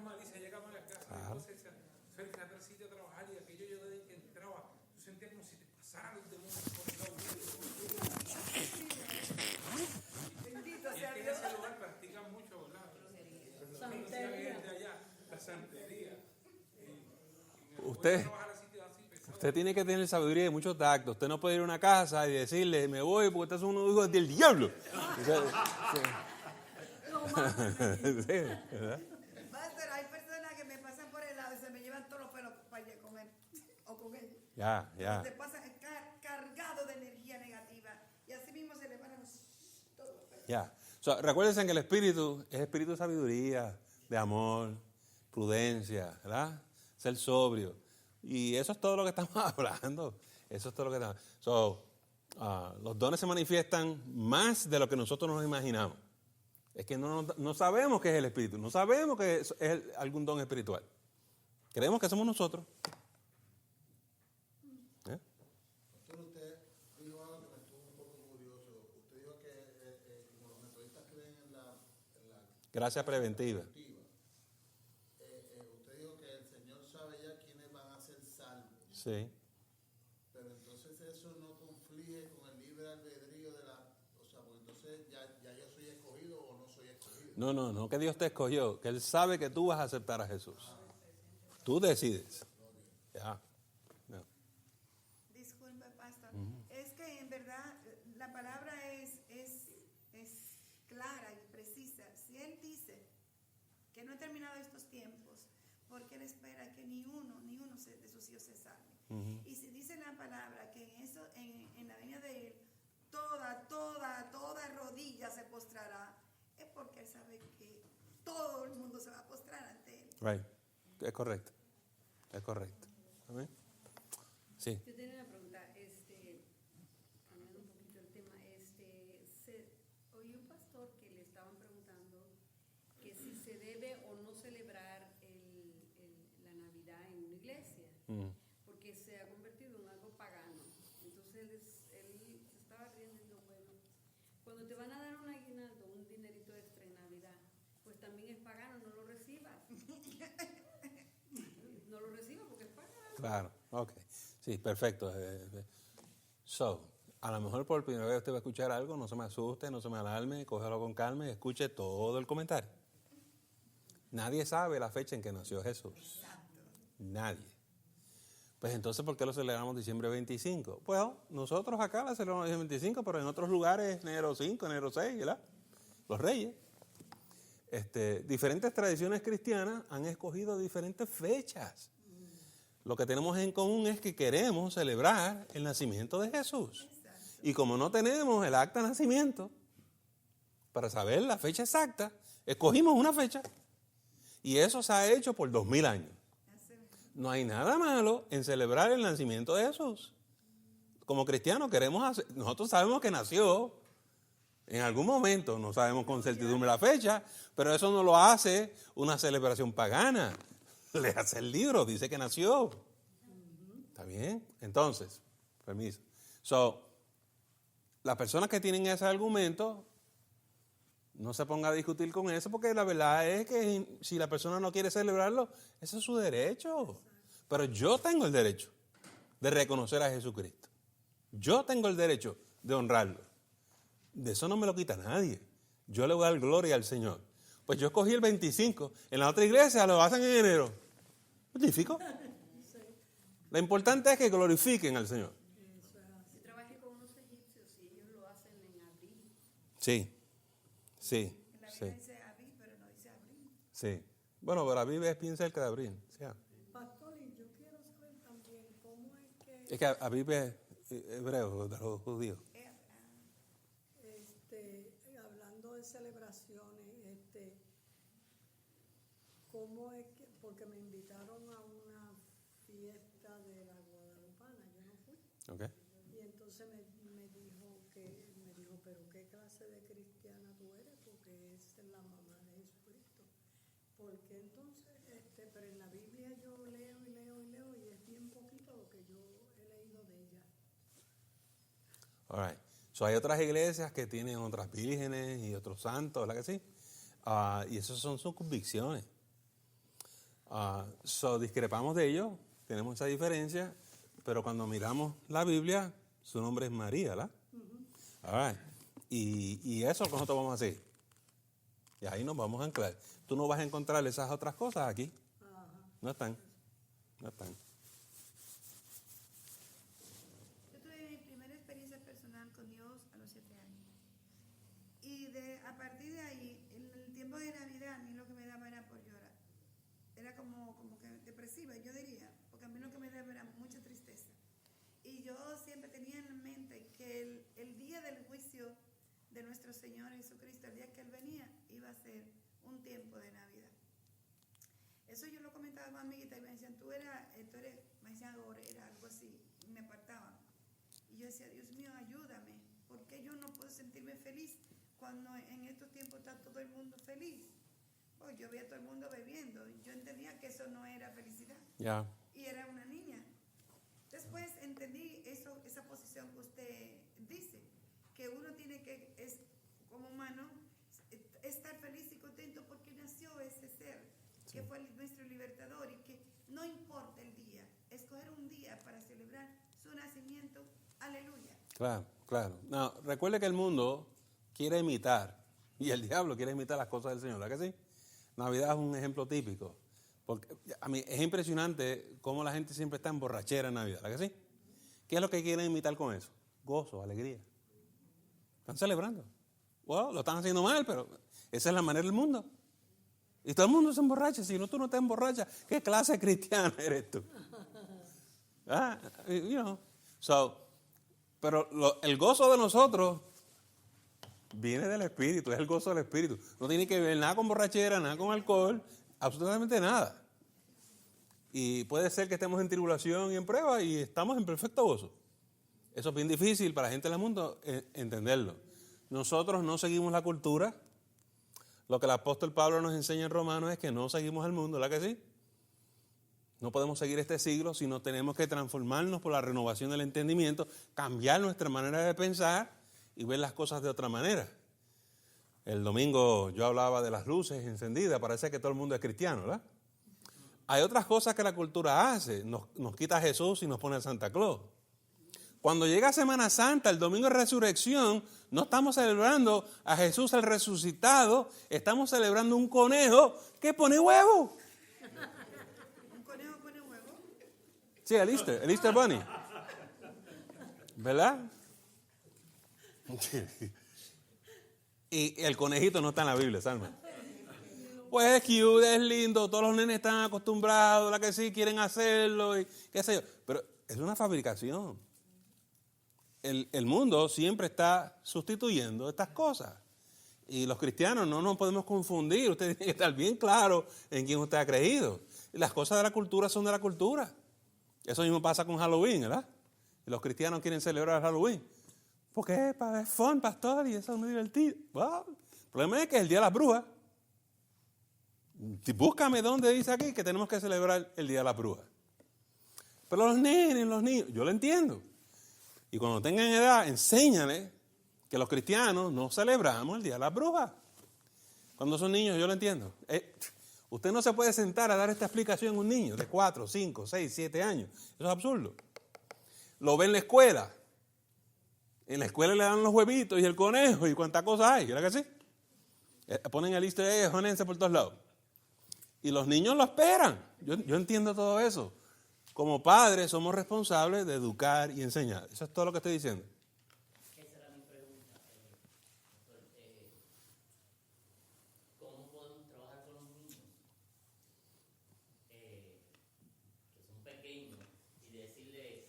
malicia, llegaban a la casa, entonces se fue a sitio a trabajar y aquello yo desde que entraba, yo sentía como si te pasara el demonio por el lado. Bendito Y sea es que en Dios. ese lugar practican mucho, ¿verdad? La santería. Usted tiene que tener sabiduría y mucho tacto. Usted no puede ir a una casa y decirle, me voy porque usted es uno hijo del diablo. ¿Verdad? Pastor, hay personas que me pasan por el lado y se me llevan todos los pelos para allá con él o con él. Ya. Se pasan cargado de energía negativa y así mismo se le van todos los pelos. Ya. Recuérdense que el espíritu es espíritu de sabiduría, de amor, prudencia, ¿verdad? Ser sobrio. Y eso es todo lo que estamos hablando. Eso es todo lo que estamos. Los dones se manifiestan más de lo que nosotros nos imaginamos. Es que no sabemos qué es el espíritu, no sabemos que es algún don espiritual. Creemos que somos nosotros. Usted dijo algo que me estuvo un poco curioso. Usted dijo que como los metodistas creen en la Gracia preventiva. Usted dijo que el Señor sabe ya quiénes van a ser salvos. Sí. Pero entonces eso no conflige con el libre albedrío de la... O sea, porque entonces ya yo soy escogido o no soy escogido. No, que Dios te escogió, que Él sabe que tú vas a aceptar a Jesús. Tú decides. Ya. No. Disculpe, pastor. Es que en verdad la palabra es clara y precisa. Si Él dice que no ha terminado estos tiempos, porque Él espera que ni uno de sus hijos se salve. Y si dice la palabra que en la venida de Él, toda rodilla se postrará, es porque Él sabe que todo el mundo se va a postrar ante Él. Right. Es correcto. ¿Amén? Sí. Yo tenía una pregunta, cambiando un poquito el tema, oí un pastor que le estaban preguntando que si se debe o no celebrar la iglesia, porque se ha convertido en algo pagano. Entonces él se estaba riendo, bueno, cuando te van a dar un aguinaldo, un dinerito extra en Navidad, pues también es pagano, no lo recibas. No lo recibas porque es pagano. Claro, ok. Sí, perfecto. A lo mejor por primera vez usted va a escuchar algo, no se me asuste, no se me alarme, cógelo con calma y escuche todo el comentario. Nadie sabe la fecha en que nació Jesús. Nadie. Pues entonces, ¿por qué lo celebramos diciembre 25? Pues nosotros acá la celebramos diciembre 25, pero en otros lugares enero 5, enero 6, ¿verdad? Los reyes. Diferentes tradiciones cristianas han escogido diferentes fechas. Lo que tenemos en común es que queremos celebrar el nacimiento de Jesús. Y como no tenemos el acta de nacimiento, para saber la fecha exacta, escogimos una fecha. Y eso se ha hecho por 2000 años. No hay nada malo en celebrar el nacimiento de Jesús. Como cristianos nosotros sabemos que nació en algún momento, no sabemos con certidumbre la fecha, pero eso no lo hace una celebración pagana. Le hace el libro, dice que nació. ¿Está bien? Entonces, permiso. Las personas que tienen ese argumento, no se ponga a discutir con eso, porque la verdad es que si la persona no quiere celebrarlo, ese es su derecho. Pero yo tengo el derecho de reconocer a Jesucristo. Yo tengo el derecho de honrarlo. De eso no me lo quita nadie. Yo le voy a dar gloria al Señor. Pues yo escogí el 25. En la otra iglesia lo hacen en enero. ¿Magnífico? Lo importante es que glorifiquen al Señor. Yo trabajé con unos egipcios y ellos lo hacen en abril. Sí. En la Biblia dice abril, pero no dice abril. Sí. Bueno, pero Aviv es bien cerca de abril. ¿Sí? Pastor, y yo quiero saber también cómo es que... Es que Aviv es hebreo, de los judíos. Hablando de celebraciones, ¿cómo es que...? Porque me invitaron a una fiesta de la Guadalupana, yo no fui. Okay. Y entonces me dijo, pero ¿qué clase de cristiana tú eres? Porque es la mamá de Jesucristo. Porque entonces, pero en la Biblia yo leo y es bien poquito lo que yo he leído de ella. All right. Hay otras iglesias que tienen otras vírgenes y otros santos, ¿verdad que sí? Y esas son sus convicciones. Discrepamos de ello, tenemos esa diferencia, pero cuando miramos la Biblia, su nombre es María, ¿verdad? All right. Y eso nosotros vamos a hacer. Y ahí nos vamos a anclar. Tú no vas a encontrar esas otras cosas aquí. No están. Yo tuve mi primera experiencia personal con Dios a los 7 años. Y a partir de ahí, en el tiempo de Navidad, a mí lo que me daba era por llorar. Era como que depresiva, yo diría, porque a mí lo que me daba era mucha tristeza. Y yo siempre tenía en mente que el día del juicio de nuestro Señor Jesucristo, el día que Él venía, iba a ser un tiempo de Navidad. Eso yo lo comentaba con amiguitas y me decían, tú eres, me decían era algo así, y me apartaban. Y yo decía, Dios mío, ayúdame, ¿por qué yo no puedo sentirme feliz cuando en estos tiempos está todo el mundo feliz? Pues yo veía a todo el mundo bebiendo, y yo entendía que eso no era felicidad. Yeah. Y era una niña. Después entendí esa posición que usted dice, que uno tiene que, como humano, estar feliz y contento porque nació ese ser, que fue nuestro libertador, y que no importa el día, escoger un día para celebrar su nacimiento, aleluya. Claro. No, recuerde que el mundo quiere imitar, y el diablo quiere imitar las cosas del Señor, ¿verdad que sí? Navidad es un ejemplo típico, porque a mí es impresionante cómo la gente siempre está en borrachera en Navidad, ¿verdad que sí? ¿Qué es lo que quieren imitar con eso? Gozo, alegría. Están celebrando. Bueno, lo están haciendo mal, pero esa es la manera del mundo. Y todo el mundo se emborracha. Si no, tú no te emborrachas, ¿qué clase de cristiana eres tú? Pero el gozo de nosotros viene del Espíritu, es el gozo del Espíritu. No tiene que ver nada con borrachera, nada con alcohol, absolutamente nada. Y puede ser que estemos en tribulación y en prueba y estamos en perfecto gozo. Eso es bien difícil para la gente del mundo entenderlo. Nosotros no seguimos la cultura. Lo que el apóstol Pablo nos enseña en Romanos es que no seguimos al mundo, ¿verdad que sí? No podemos seguir este siglo, sino tenemos que transformarnos por la renovación del entendimiento, cambiar nuestra manera de pensar y ver las cosas de otra manera. El domingo yo hablaba de las luces encendidas, parece que todo el mundo es cristiano, ¿verdad? Hay otras cosas que la cultura hace, nos quita a Jesús y nos pone a Santa Claus. Cuando llega Semana Santa, el domingo de resurrección, no estamos celebrando a Jesús el resucitado, estamos celebrando un conejo que pone huevo. ¿Un conejo pone huevo? Sí, el Easter Bunny. ¿Verdad? Y el conejito no está en la Biblia, Salma. Pues es cute, es lindo, todos los nenes están acostumbrados, la que sí quieren hacerlo y qué sé yo. Pero es una fabricación. El mundo siempre está sustituyendo estas cosas. Y los cristianos no nos podemos confundir. Usted tiene que estar bien claro en quién usted ha creído. Y las cosas de la cultura son de la cultura. Eso mismo pasa con Halloween, ¿verdad? Y los cristianos quieren celebrar Halloween. Porque es fun, pastor, y eso es muy divertido. Well, el problema es que es el Día de las Brujas. Búscame dónde dice aquí que tenemos que celebrar el Día de las Brujas. Pero los niños, yo lo entiendo. Y cuando tengan edad, enséñale que los cristianos no celebramos el Día de las Brujas. Cuando son niños, yo lo entiendo. Usted no se puede sentar a dar esta explicación a un niño de 4, 5, 6, 7 años. Eso es absurdo. Lo ve en la escuela. En la escuela le dan los huevitos y el conejo y cuántas cosas hay, ¿verdad que sí? Ponen el Easter egg, jónense por todos lados. Y los niños lo esperan. Yo entiendo todo eso. Como padres somos responsables de educar y enseñar. Eso es todo lo que estoy diciendo. Esa era mi pregunta. ¿Cómo podemos trabajar con los niños que son pequeños y decirles,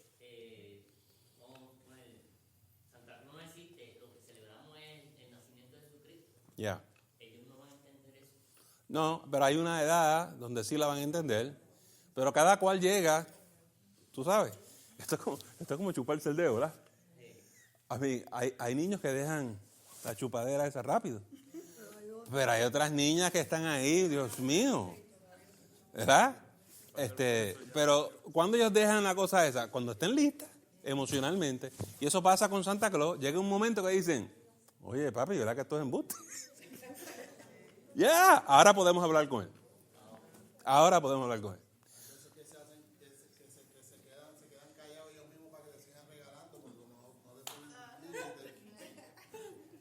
Santa Cruz no existe, lo que celebramos es el nacimiento de Jesucristo? Ya. Ellos no van a entender eso. No, pero hay una edad donde sí la van a entender. Pero cada cual llega, tú sabes, esto es como chuparse el dedo, ¿verdad? A mí, hay niños que dejan la chupadera esa rápido. Pero hay otras niñas que están ahí, Dios mío, ¿verdad? Pero cuando ellos dejan la cosa esa, cuando estén listas emocionalmente, y eso pasa con Santa Claus, llega un momento que dicen, oye papi, ¿verdad que esto es embuste? Ya, ahora podemos hablar con él. Ahora podemos hablar con él.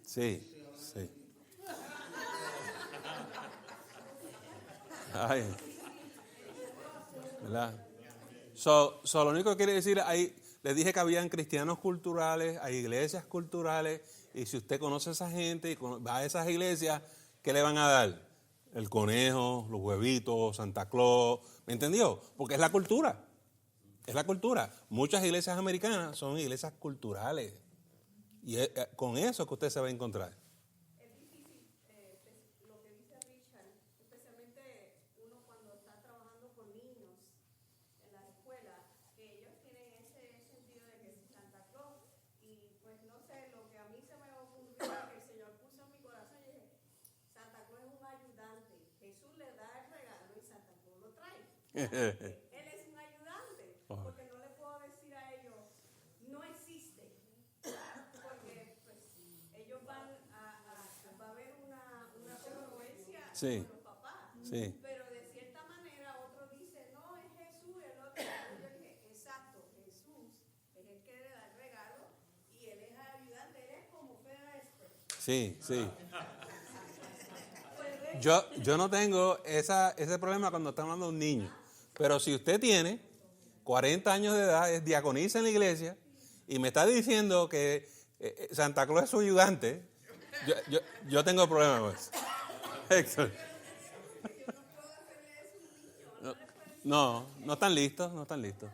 Sí, sí. Ay, ¿verdad? Lo único que quiere decir, ahí les dije que habían cristianos culturales, hay iglesias culturales, y si usted conoce a esa gente y va a esas iglesias, ¿qué le van a dar? El conejo, los huevitos, Santa Claus, ¿me entendió? Porque es la cultura, es la cultura. Muchas iglesias americanas son iglesias culturales. Y es con eso que usted se va a encontrar. Es difícil lo que dice Richard, especialmente uno cuando está trabajando con niños en la escuela, que ellos tienen ese sentido de que es Santa Claus. Y pues no sé, lo que a mí se me ocurrió, que el Señor puso en mi corazón, y dije, Santa Claus es un ayudante. Jesús le da el regalo y Santa Claus lo trae. Él es un ayudante, porque no le puedo decir a ellos, no existe. Porque pues, ellos van va a haber una congruencia Sí. con los papás. Sí. Pero de cierta manera otro dice, no, es Jesús, el otro. Yo dije, exacto, Jesús es el que le da el regalo y él es ayudante, él es como Sí, sí. Yo no tengo ese problema cuando está hablando de un niño. Pero si usted tiene 40 años de edad, es diaconisa en la iglesia, y me está diciendo que Santa Claus es su ayudante, yo tengo problemas con eso. Héctor. No están listos, no están listos.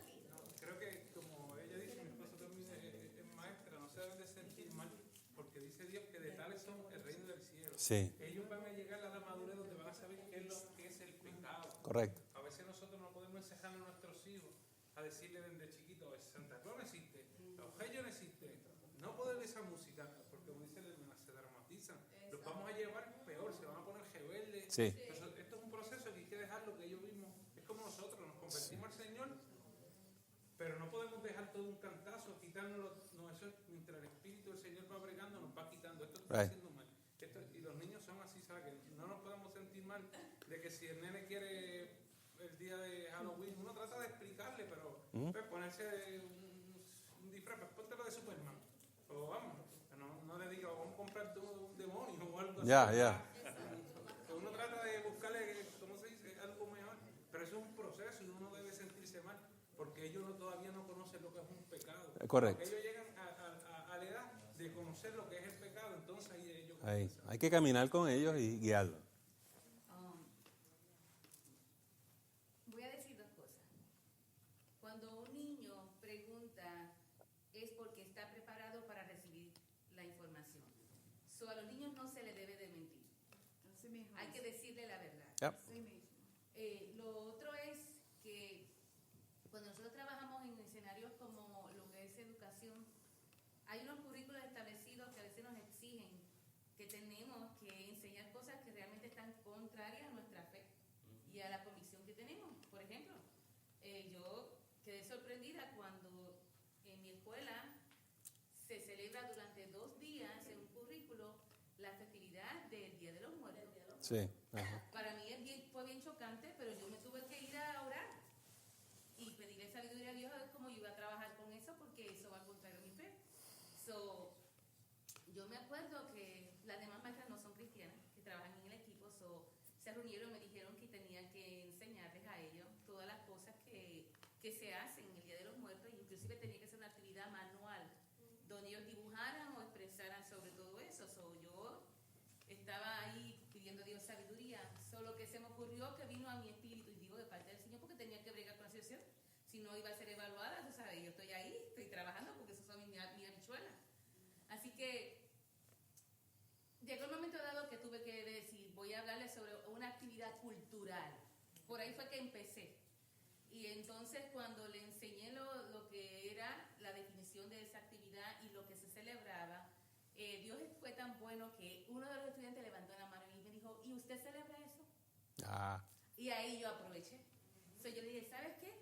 Creo que, como ella dice, mi esposa también es maestra, no se deben de sentir mal, porque dice Dios que de tales son el reino del cielo. Sí. Ellos van a llegar a la madurez donde van a saber qué es lo que es el pecado. Correcto. A veces nosotros no podemos enseñar a nuestros hijos a decirle desde chiquito, Santa Claus no existe, los reyes no existen, no pueden esa música, porque como dice la hermana, se dramatizan. Los vamos a llevar peor, se van a poner rebeldes. Sí. Entonces, esto es un proceso que hay que dejarlo, que ellos mismos, es como nosotros, nos convertimos al Pero no podemos dejar todo un cantazo, quitárnoslo, no, eso es mientras el Espíritu del Señor va bregando, nos va quitando. Esto está haciendo mal. Y los niños son así, ¿sabes? Que no nos podemos sentir mal de que si el nene quiere el día de Halloween, uno trata de explicarle, pero pues, ponerse un disfraz, pues póntelo de Superman. O vamos, no le diga, vamos a comprar un demonio o algo así. Uno trata de buscarle, ¿cómo se dice? Algo mejor. Pero eso es un proceso y uno debe sentirse mal, porque ellos todavía no conocen lo que es un pecado. Correcto. Porque ellos llegan a la edad de conocer lo que es el pecado, entonces ahí ellos... Hay que caminar con ellos y guiarlos. Voy a decir dos cosas. Cuando un niño pregunta es porque está preparado para recibir la información. A los niños no se les debe de mentir. Así mismo. Hay que decirle la verdad. Así mismo. Lo otro es que cuando nosotros trabajamos en escenarios como lo que es educación, hay unos currículos establecidos que a veces nos exigen que tenemos que enseñar cosas que realmente están contrarias a nuestra fe y a la convicción que tenemos. Por ejemplo, yo quedé sorprendida cuando en mi escuela se celebra durante 2 días en un currículo la festividad del Día de los Muertos. Sí. Para mí fue bien chocante, pero yo me tuve que ir a orar y pedirle sabiduría a Dios a ver cómo yo iba a trabajar con eso, porque eso va a contrario a mi fe. Yo me acuerdo que las demás maestras no son cristianas, que trabajan en el equipo, se reunieron y me dijeron que tenían que enseñarles a ellos todas las cosas que se hacen en el Día de los Muertos, e inclusive tenía que ser una actividad manual, donde ellos dibujaran o expresaran sobre todo eso. Yo estaba ahí pidiendo a Dios sabiduría, solo que se me ocurrió que vino a mi espíritu, y digo de parte del Señor, porque tenía que bregar con la situación, si no iba a ser evaluada, tú sabes, yo estoy ahí, estoy trabajando, porque eso son mi habichuela. Así que llegó el momento dado que tuve que decir, voy a hablarles sobre una actividad cultural. Por ahí fue que empecé. Y entonces cuando le enseñé lo que era la definición de esa actividad y lo que se celebraba, Dios fue tan bueno que uno de los estudiantes levantó la mano y me dijo, ¿y usted celebra eso? Y ahí yo aproveché. Yo le dije, ¿sabes qué?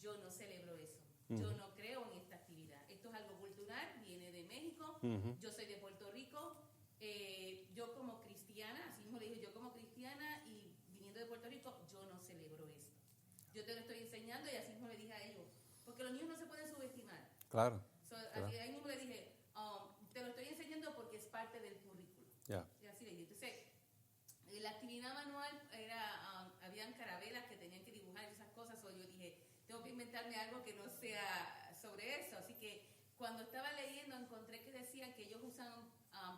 Yo no celebro eso. Yo no creo en esta actividad. Esto es algo cultural, viene de México, yo soy de Puerto Rico. Yo como cristiana, así mismo le dije, yo como cristiana y viniendo de Puerto Rico, yo no celebro esto. Yo te lo estoy enseñando, y así mismo le dije a ellos, porque los niños no se pueden subestimar. Claro. Así ahí mismo le dije, te lo estoy enseñando porque es parte del currículo. Y así le dije. Entonces, la actividad manual habían carabelas que tenían que dibujar esas cosas, o yo dije, tengo que inventarme algo que no sea sobre eso. Así que cuando estaba leyendo encontré que decían que ellos usan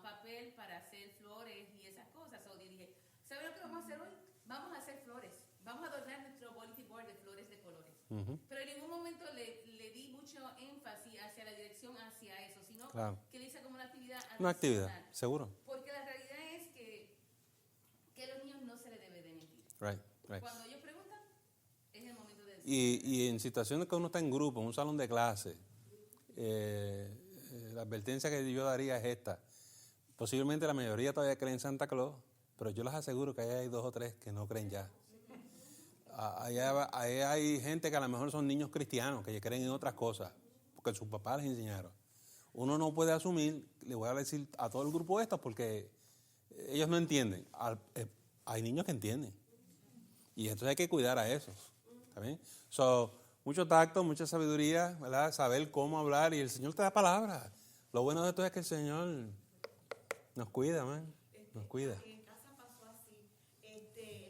papel para hacer flores y esas cosas. O yo dije, ¿sabes lo que vamos a hacer hoy? Vamos a hacer flores. Vamos a adornar nuestro bulletin board de flores de colores. Pero en ningún momento le di mucho énfasis hacia la dirección hacia eso, sino que le hice como una actividad adicional. Una actividad, seguro. Porque la realidad es que a los niños no se les debe de mentir. Cuando ellos preguntan, es el momento de decir. Y en situaciones que uno está en grupo, en un salón de clase, la advertencia que yo daría es esta. Posiblemente la mayoría todavía creen en Santa Claus, pero yo les aseguro que hay 2 o 3 que no creen ya. Allá hay gente que a lo mejor son niños cristianos, que creen en otras cosas, porque sus papás les enseñaron. Uno no puede asumir, le voy a decir a todo el grupo esto, porque ellos no entienden. Hay niños que entienden. Y entonces hay que cuidar a esos. ¿Está bien? Mucho tacto, mucha sabiduría, ¿verdad? Saber cómo hablar, y el Señor te da palabras. Lo bueno de esto es que el Señor nos cuida, man. Nos cuida. En casa pasó así.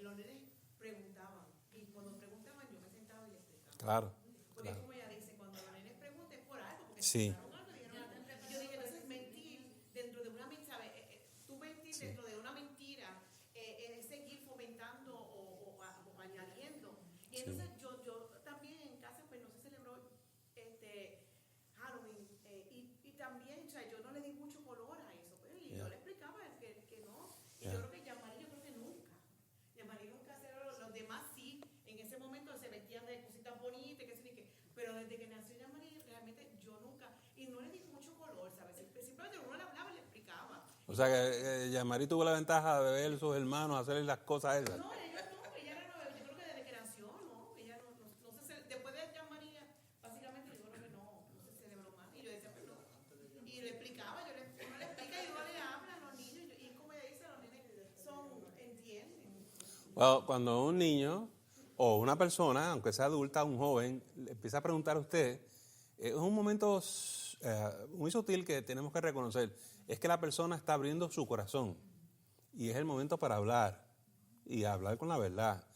Los nenes preguntaban, y cuando preguntaban yo me sentaba y les explicaba. Claro. Porque como ella dice, cuando los nenes pregunten por algo, porque sí. Yo dije, entonces mentir dentro de una mentira, tú mentir dentro de una mentira, es seguir fomentando o añadiendo. Y entonces yo también en casa pues no se celebró Halloween, y también, o sea, yo no le di mucho color a eso, pues, y yo le explicaba que no, y yo creo que Yamari, yo creo que nunca los demás sí, en ese momento se vestían de cositas bonitas, pero desde que nació Yamari, realmente yo nunca, y no le di mucho color, ¿sabes? Simplemente uno le hablaba y le explicaba. O sea que Yamari tuvo la ventaja de ver a sus hermanos hacer las cosas esas. No, ella no, yo creo que desde que nació, ¿no? Ella no se después de Yamari, básicamente Well, cuando un niño o una persona, aunque sea adulta, un joven, le empieza a preguntar a usted, es un momento muy sutil que tenemos que reconocer, es que la persona está abriendo su corazón y es el momento para hablar y hablar con la verdad.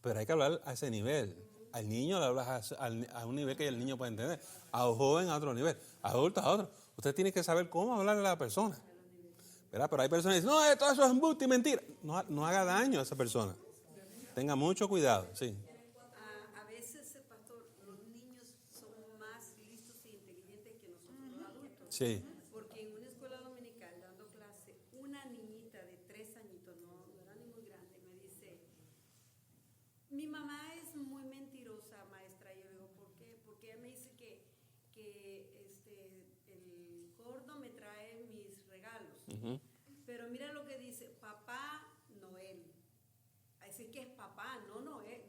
Pero hay que hablar a ese nivel. Al niño le hablas a un nivel que el niño puede entender, a un joven a otro nivel, a adulto a otro. Usted tiene que saber cómo hablarle a la persona. ¿Verdad? Pero hay personas que dicen, no, todo eso es embuste y mentira. No haga daño a esa persona. Tenga mucho cuidado, sí. A veces, pastor, los niños son más listos e inteligentes que nosotros los adultos. Sí. Porque en una escuela dominical, dando clase, una niñita de 3 añitos, no era ni muy grande, me dice, mi mamá es muy mentirosa, maestra. Y yo le digo, ¿por qué? Porque ella me dice que el gordo me trae mis regalos. Uh-huh. Pero mira lo que dice, papá Noel. Así que es papá, no Noel.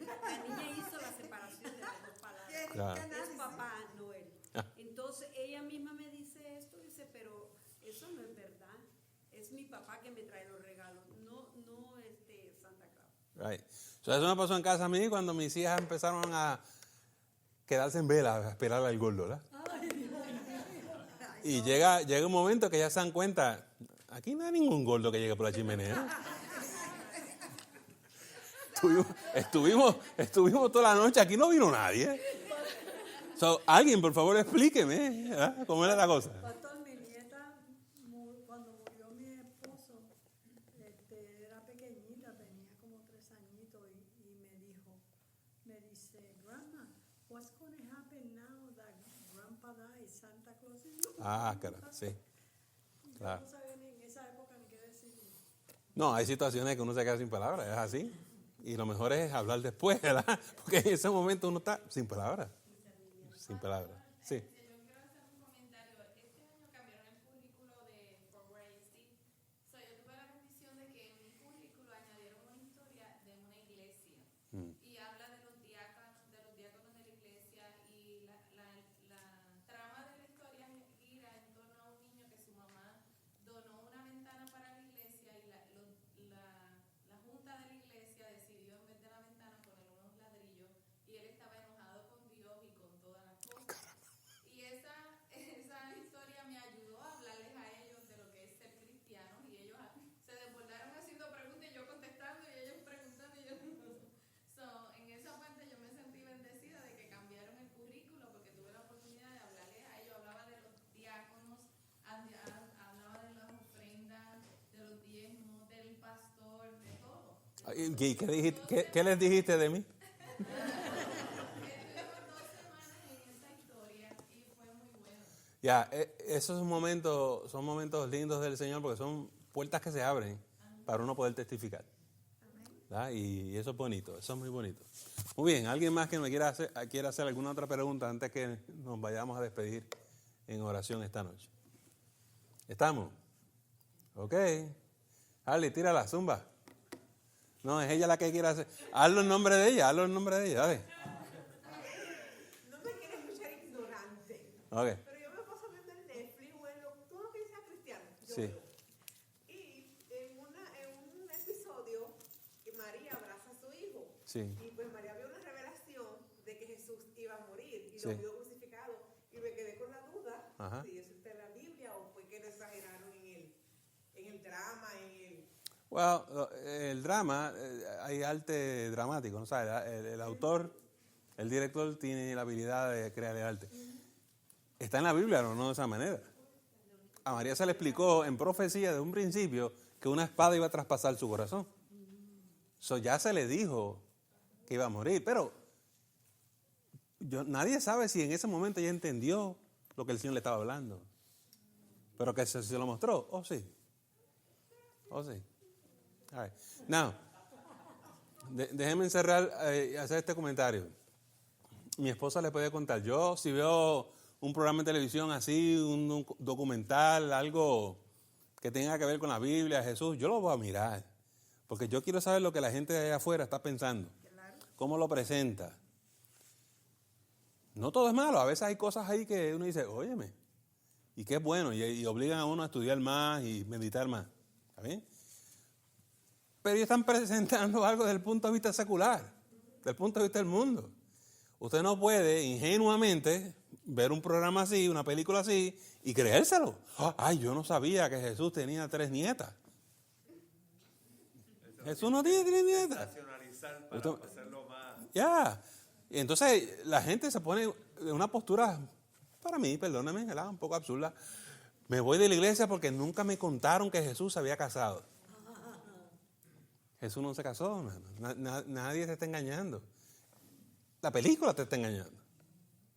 La niña hizo la separación de las dos palabras. Claro. Es papá Noel. Entonces ella misma me dice esto, dice, pero eso no es verdad. Es mi papá que me trae los regalos, no Santa Claus. Right. So, eso me pasó en casa a mí cuando mis hijas empezaron a quedarse en vela, a esperar al gordo, ¿verdad? Y llega un momento que ya se dan cuenta, aquí no hay ningún gordo que llegue por la chimenea. Estuvimos toda la noche, aquí no vino nadie. So, alguien, por favor, explíqueme, ¿verdad? ¿Cómo era la cosa? Pastor, mi nieta, cuando murió mi esposo, era pequeñita, tenía como 3 añitos y me dice, Grandma, what's going to happen now that Grandpa dies? Santa Claus is not. Cara, sí. Claro. Yo no sabía ni en esa época ni qué decir. No, hay situaciones que uno se queda sin palabras, es así. Y lo mejor es hablar después, ¿verdad? Porque en ese momento uno está sin palabras. Sin palabras. Sí. Yo quiero hacer un comentario. Este año cambiaron el currículo de For Grace. So, yo tuve la bendición de que en mi currículo añadieron una historia de una iglesia. Y habla de los diáconos de la iglesia. Y la trama de la historia gira en torno a un niño que su mamá donó una ventana para la iglesia y la junta de la iglesia decidió en vez de la ventana poner unos ladrillos y él estaba enojado con Dios y con todas las cosas. Y esa historia me ayudó a hablarles a ellos de lo que es ser cristiano y ellos se desbordaron haciendo preguntas y yo contestando y ellos preguntando y yo en esa parte yo me sentí bendecida de que cambiaron el currículo porque tuve la oportunidad de hablarles a ellos. Hablaba de los diáconos, hablaba de las ofrendas, de los diezmos, del pastor, de todo. ¿Qué les dijiste de mí? Ya, esos son momentos lindos del Señor porque son puertas que se abren para uno poder testificar. ¿Verdad? Y eso es bonito, eso es muy bonito. Muy bien, ¿alguien más que me quiera hacer alguna otra pregunta antes que nos vayamos a despedir en oración esta noche? ¿Estamos? Ok. Harley, tira la zumba. No, es ella la que quiere hacer. Hazlo en nombre de ella, dale. No me quieres escuchar ignorante. Ok. Pero yo me paso viendo el Netflix, bueno, todo lo que sea cristiano. Sí. Y en un episodio, María abraza a su hijo. Sí. Y pues María vio una revelación de que Jesús iba a morir y Sí. lo vio crucificado. Y me quedé con la duda Ajá. si eso está en la Biblia o fue que lo exageraron en el drama, Well, el drama, hay arte dramático, ¿no sabes? El autor, el director tiene la habilidad de crear el arte. Está en la Biblia, pero no de esa manera. A María se le explicó en profecía de un principio que una espada iba a traspasar su corazón. Ya se le dijo que iba a morir, pero nadie sabe si en ese momento ella entendió lo que el Señor le estaba hablando. Pero que se lo mostró, sí. All right. Now, déjenme encerrar y hacer este comentario. Mi esposa le puede contar. Yo, si veo un programa de televisión así, un documental, algo que tenga que ver con la Biblia, Jesús, yo lo voy a mirar. Porque yo quiero saber lo que la gente de allá afuera está pensando. Cómo lo presenta. No todo es malo. A veces hay cosas ahí que uno dice, óyeme, y que es bueno. Y obligan a uno a estudiar más y meditar más. ¿Está bien? Pero ellos están presentando algo desde el punto de vista secular, del punto de vista del mundo. Usted no puede ingenuamente ver un programa así, una película así, y creérselo. Ay, yo no sabía que Jesús tenía 3 nietas. Jesús no tiene 3 nietas. Racionalizar para hacerlo más. Ya. Y entonces la gente se pone en una postura, para mí, perdóname, ¿verdad? Un poco absurda. Me voy de la iglesia porque nunca me contaron que Jesús se había casado. Jesús no se casó, nadie te está engañando. La película te está engañando.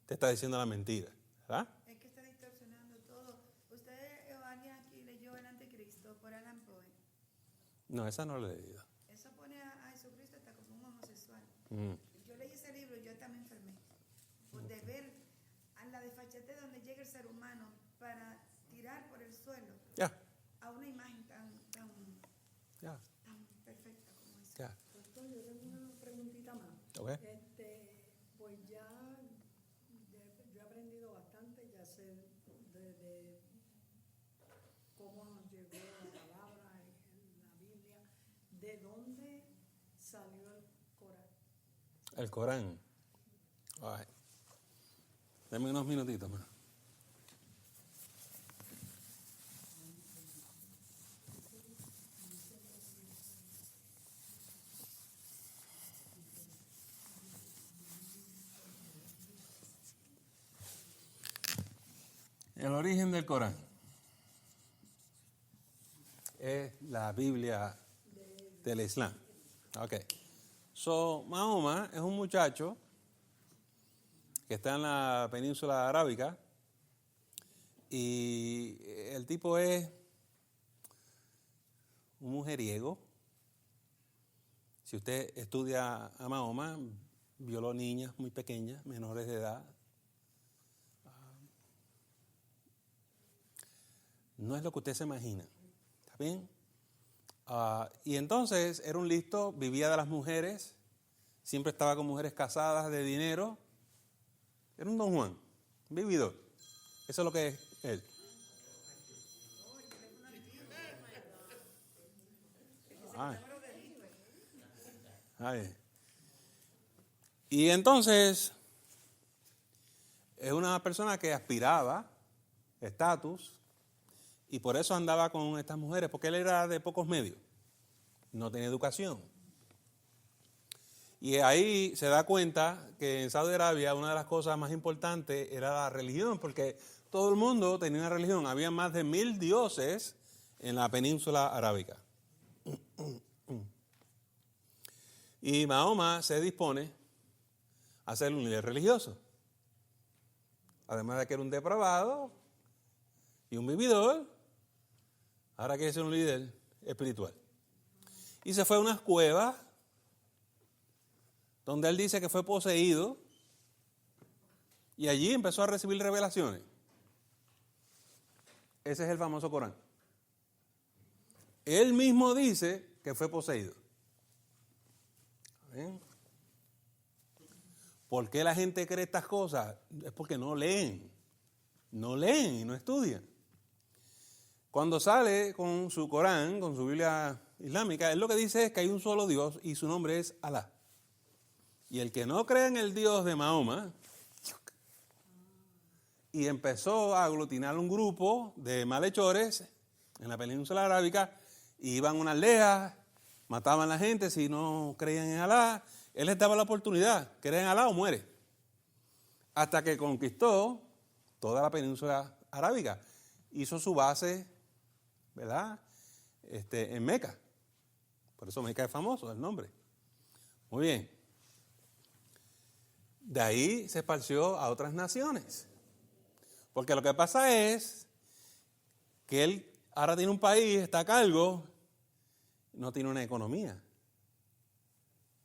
Te está diciendo la mentira, ¿verdad? Es que está distorsionando todo. Usted, alguien aquí leyó El Anticristo por Alan Poe. No, esa no la he leído. Eso pone a Jesucristo hasta como un homosexual. Mm. Yo leí ese libro y yo también enfermé. De ver a la desfachatez donde llega el ser humano para tirar por el suelo a una imagen tan perfecta como esa. Doctor, yo tengo una preguntita más. Okay. Pues ya yo he aprendido bastante, ya sé de cómo nos llegó la palabra en la Biblia, de dónde salió el Corán. El Corán. Ay. Deme unos minutitos más. El origen del Corán es la Biblia del Islam. Ok. So, Mahoma es un muchacho que está en la península arábica y el tipo es un mujeriego. Si usted estudia a Mahoma, violó niñas muy pequeñas, menores de edad. No es lo que usted se imagina. ¿Está bien? Y entonces era un listo, vivía de las mujeres, siempre estaba con mujeres casadas de dinero. Era un Don Juan, un vividor. Eso es lo que es él. Ay. Y entonces es una persona que aspiraba estatus y por eso andaba con estas mujeres, porque él era de pocos medios, no tenía educación. Y ahí se da cuenta que en Saudi Arabia una de las cosas más importantes era la religión, porque todo el mundo tenía una religión. Había más de 1000 dioses en la península arábica. Y Mahoma se dispone a ser un líder religioso. Además de que era un depravado y un vividor, ahora quiere ser un líder espiritual. Y se fue a unas cuevas donde él dice que fue poseído y allí empezó a recibir revelaciones. Ese es el famoso Corán. Él mismo dice que fue poseído. ¿Ven? ¿Por qué la gente cree estas cosas? Es porque no leen y no estudian. Cuando sale con su Corán, con su Biblia islámica, él lo que dice es que hay un solo Dios y su nombre es Alá. Y el que no cree en el Dios de Mahoma, y empezó a aglutinar un grupo de malhechores en la península arábica, iban a una aldea, mataban a la gente si no creían en Alá. Él les daba la oportunidad, ¿creen en Alá o muere? Hasta que conquistó toda la península arábica. Hizo su base, ¿verdad? En Meca. Por eso Meca es famoso, el nombre. Muy bien. De ahí se esparció a otras naciones. Porque lo que pasa es que él ahora tiene un país, está a cargo, no tiene una economía.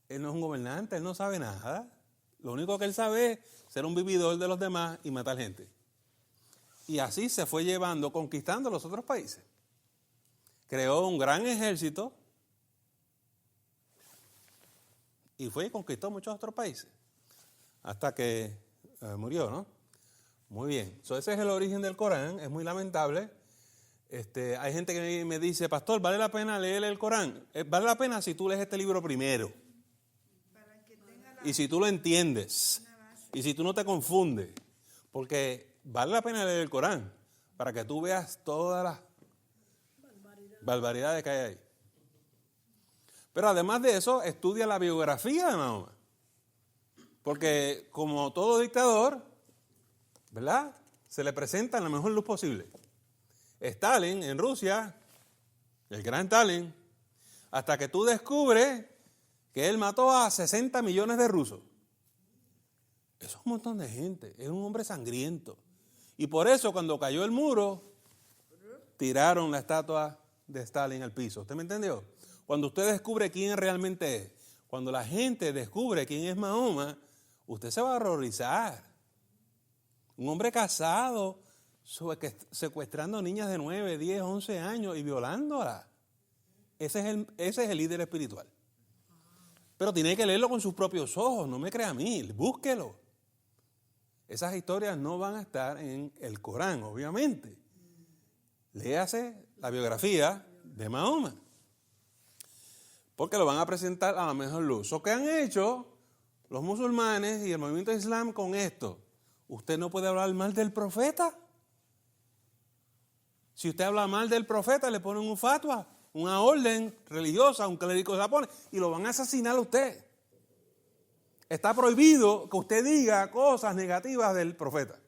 Él no es un gobernante, él no sabe nada. Lo único que él sabe es ser un vividor de los demás y matar gente. Y así se fue llevando, conquistando los otros países. Creó un gran ejército y fue y conquistó muchos otros países. Hasta que murió, ¿no? Muy bien. Ese es el origen del Corán, es muy lamentable. Hay gente que me dice, pastor, ¿vale la pena leer el Corán? Vale la pena si tú lees este libro primero. Y si tú lo entiendes. Y si tú no te confundes. Porque vale la pena leer el Corán para que tú veas todas las barbaridades que hay ahí. Pero además de eso, estudia la biografía de Mahoma. Porque como todo dictador, ¿verdad?, se le presenta en la mejor luz posible. Stalin en Rusia, el gran Stalin, hasta que tú descubres que él mató a 60 millones de rusos. Eso es un montón de gente, es un hombre sangriento. Y por eso cuando cayó el muro, tiraron la estatua de Stalin al piso. ¿Usted me entendió? Cuando usted descubre quién realmente es, cuando la gente descubre quién es Mahoma, usted se va a horrorizar. Un hombre casado, secuestrando niñas de 9, 10, 11 años y violándolas. Ese es el líder espiritual. Pero tiene que leerlo con sus propios ojos, no me crea a mí, búsquelo. Esas historias no van a estar en el Corán, obviamente. Léase la biografía de Mahoma. Porque lo van a presentar a la mejor luz. ¿Qué han hecho los musulmanes y el movimiento islam con esto? Usted no puede hablar mal del profeta. Si usted habla mal del profeta, le ponen un fatwa, una orden religiosa, un clérigo se la pone y lo van a asesinar a usted. Está prohibido que usted diga cosas negativas del profeta.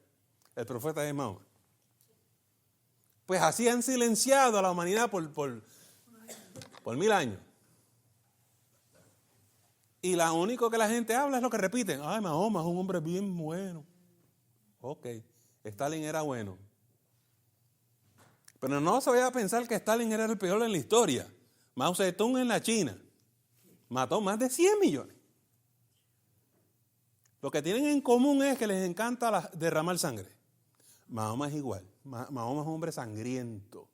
El profeta es Mahoma. Pues así han silenciado a la humanidad por 1000 años. Y lo único que la gente habla es lo que repiten. Ay, Mahoma es un hombre bien bueno. Ok, Stalin era bueno. Pero no se vaya a pensar que Stalin era el peor en la historia. Mao Zedong en la China mató más de 100 millones. Lo que tienen en común es que les encanta derramar sangre. Mahoma es igual. Mahoma es un hombre sangriento.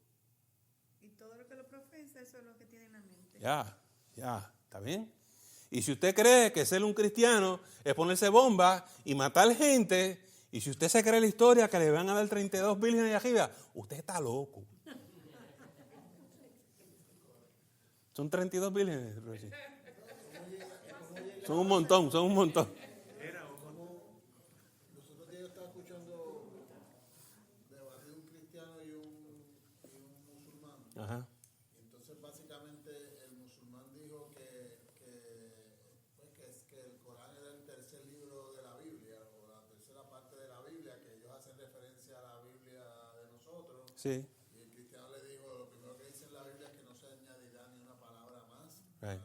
Y todo lo que lo profesa, eso es lo que tiene en la mente. Ya, ¿está bien? Y si usted cree que ser un cristiano es ponerse bomba y matar gente, y si usted se cree la historia que le van a dar 32 vírgenes de arriba, usted está loco. Son 32 vírgenes. Son un montón. Nosotros días yo estaba escuchando debatir un cristiano y un musulmán. Ajá. Entonces básicamente el musulmán dijo que el Corán era el tercer libro de la Biblia, o la tercera parte de la Biblia, que ellos hacen referencia a la Biblia de nosotros. Sí. Y el cristiano le dijo, lo primero que dice en la Biblia es que no se añadirá ni una palabra más Right.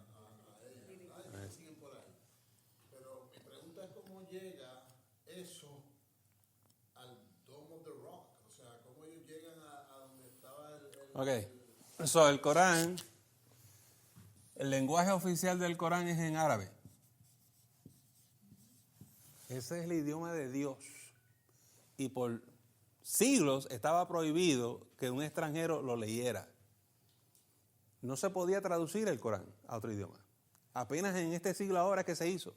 a ella. Siguen por ahí. Pero mi pregunta es cómo llega eso al Dome of the Rock. O sea, cómo ellos llegan a donde estaba el Corán, el lenguaje oficial del Corán es en árabe. Ese es el idioma de Dios. Y por siglos estaba prohibido que un extranjero lo leyera. No se podía traducir el Corán a otro idioma. Apenas en este siglo ahora que se hizo.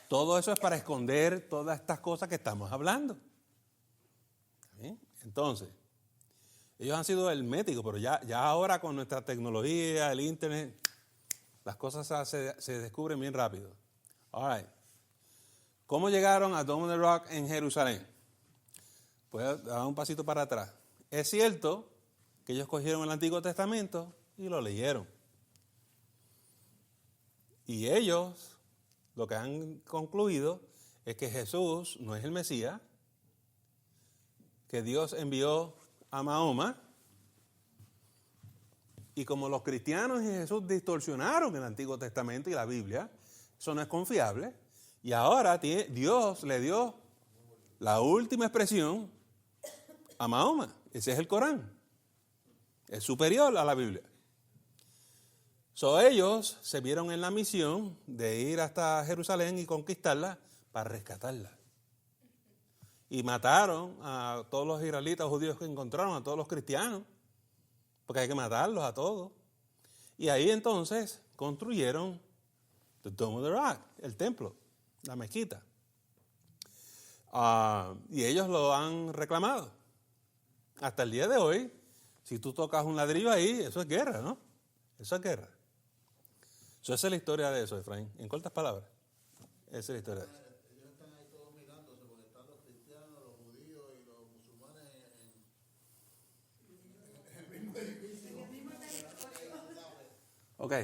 Todo eso es para esconder todas estas cosas que estamos hablando. ¿Sí? Entonces, ellos han sido herméticos, pero ya ahora con nuestra tecnología, el internet, las cosas se descubren bien rápido. All right. ¿Cómo llegaron a Dome of the Rock en Jerusalén? Pues dar un pasito para atrás. Es cierto que ellos cogieron el Antiguo Testamento y lo leyeron. Y ellos lo que han concluido es que Jesús no es el Mesías, que Dios envió a Mahoma, y como los cristianos y Jesús distorsionaron el Antiguo Testamento y la Biblia, eso no es confiable, y ahora Dios le dio la última expresión a Mahoma. Ese es el Corán. Es superior a la Biblia. Ellos se vieron en la misión de ir hasta Jerusalén y conquistarla para rescatarla. Y mataron a todos los israelitas judíos que encontraron, a todos los cristianos, porque hay que matarlos a todos. Y ahí entonces construyeron the Dome of the Rock, el templo, la mezquita. Y ellos lo han reclamado. Hasta el día de hoy, Si tú tocas un ladrillo ahí, eso es guerra, ¿no? Eso es guerra. Esa es la historia de eso, Efraín. En cortas palabras, esa es la historia de eso. Ellos están ahí todos mirándose porque están los cristianos, los judíos y los musulmanes en el mismo edificio. Ok,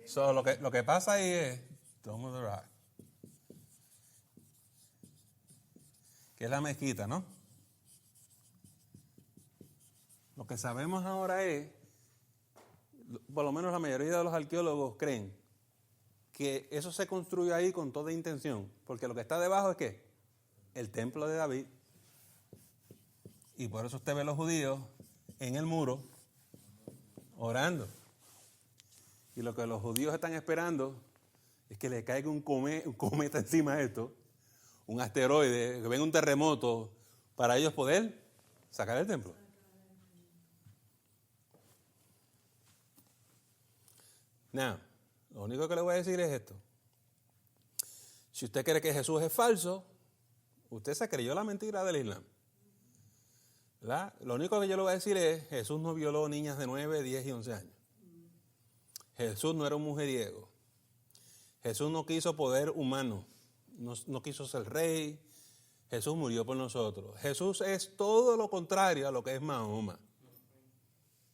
so lo que pasa ahí es, Dome of the Rock, que es la mezquita, ¿no? Lo que sabemos ahora es, por lo menos la mayoría de los arqueólogos creen que eso se construyó ahí con toda intención, porque lo que está debajo es ¿qué? El templo de David. Y por eso usted ve a los judíos en el muro orando. Y lo que los judíos están esperando es que le caiga un cometa encima de esto, un asteroide, que venga un terremoto, para ellos poder sacar el templo. Now, lo único que le voy a decir es esto. Si usted cree que Jesús es falso, usted se creyó la mentira del Islam. ¿Verdad? Lo único que yo le voy a decir es, Jesús no violó niñas de 9, 10 y 11 años. Jesús no era un mujeriego. Jesús no quiso poder humano. No quiso ser rey. Jesús murió por nosotros. Jesús es todo lo contrario a lo que es Mahoma.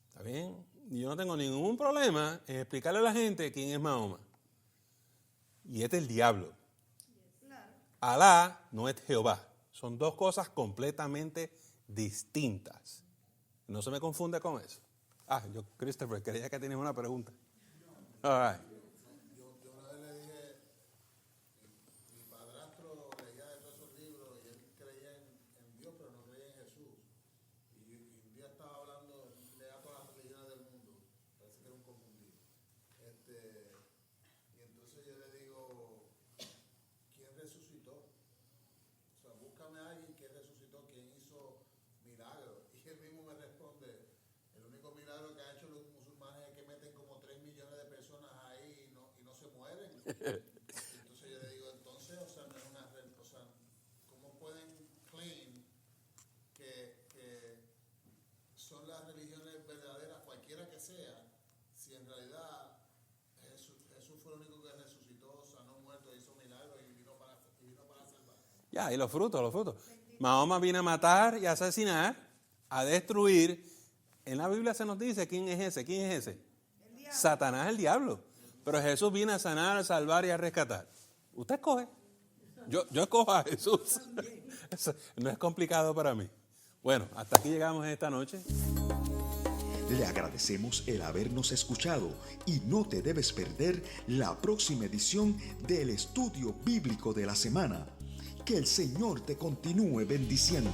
¿Está bien? Yo no tengo ningún problema en explicarle a la gente quién es Mahoma. Y este es el diablo. Alá no es Jehová. Son dos cosas completamente distintas. No se me confunde con eso. Yo, Christopher, creía que tienes una pregunta. All right. Yo una vez le dije, mi padrastro leía de todos esos libros y él creía en Dios, pero no creía en Jesús. Y un día estaba hablando, leía todas las religiones del mundo, parece que era un confundido. Y entonces yo le digo, ¿quién resucitó? O sea, búscame a alguien que resucitó, quién hizo milagros. Y él mismo me responde, el único milagro que ha hecho los musulmanes es que meten como 3 millones de personas ahí y no se mueren. Entonces yo le digo, entonces, o sea, no es una o sea, ¿cómo pueden claim que son las religiones verdaderas, cualquiera que sea, si en realidad Jesús fue el único que resucitó, sanó muertos, hizo milagros y vino para salvar? Ya, y los frutos. Mahoma vino a matar y a asesinar, a destruir. En la Biblia se nos dice quién es ese. Satanás, el diablo. Pero Jesús vino a sanar, a salvar y a rescatar. Usted escoge. Yo escojo a Jesús. Eso no es complicado para mí. Bueno, hasta aquí llegamos esta noche. Le agradecemos el habernos escuchado y no te debes perder la próxima edición del Estudio Bíblico de la Semana. Que el Señor te continúe bendiciendo.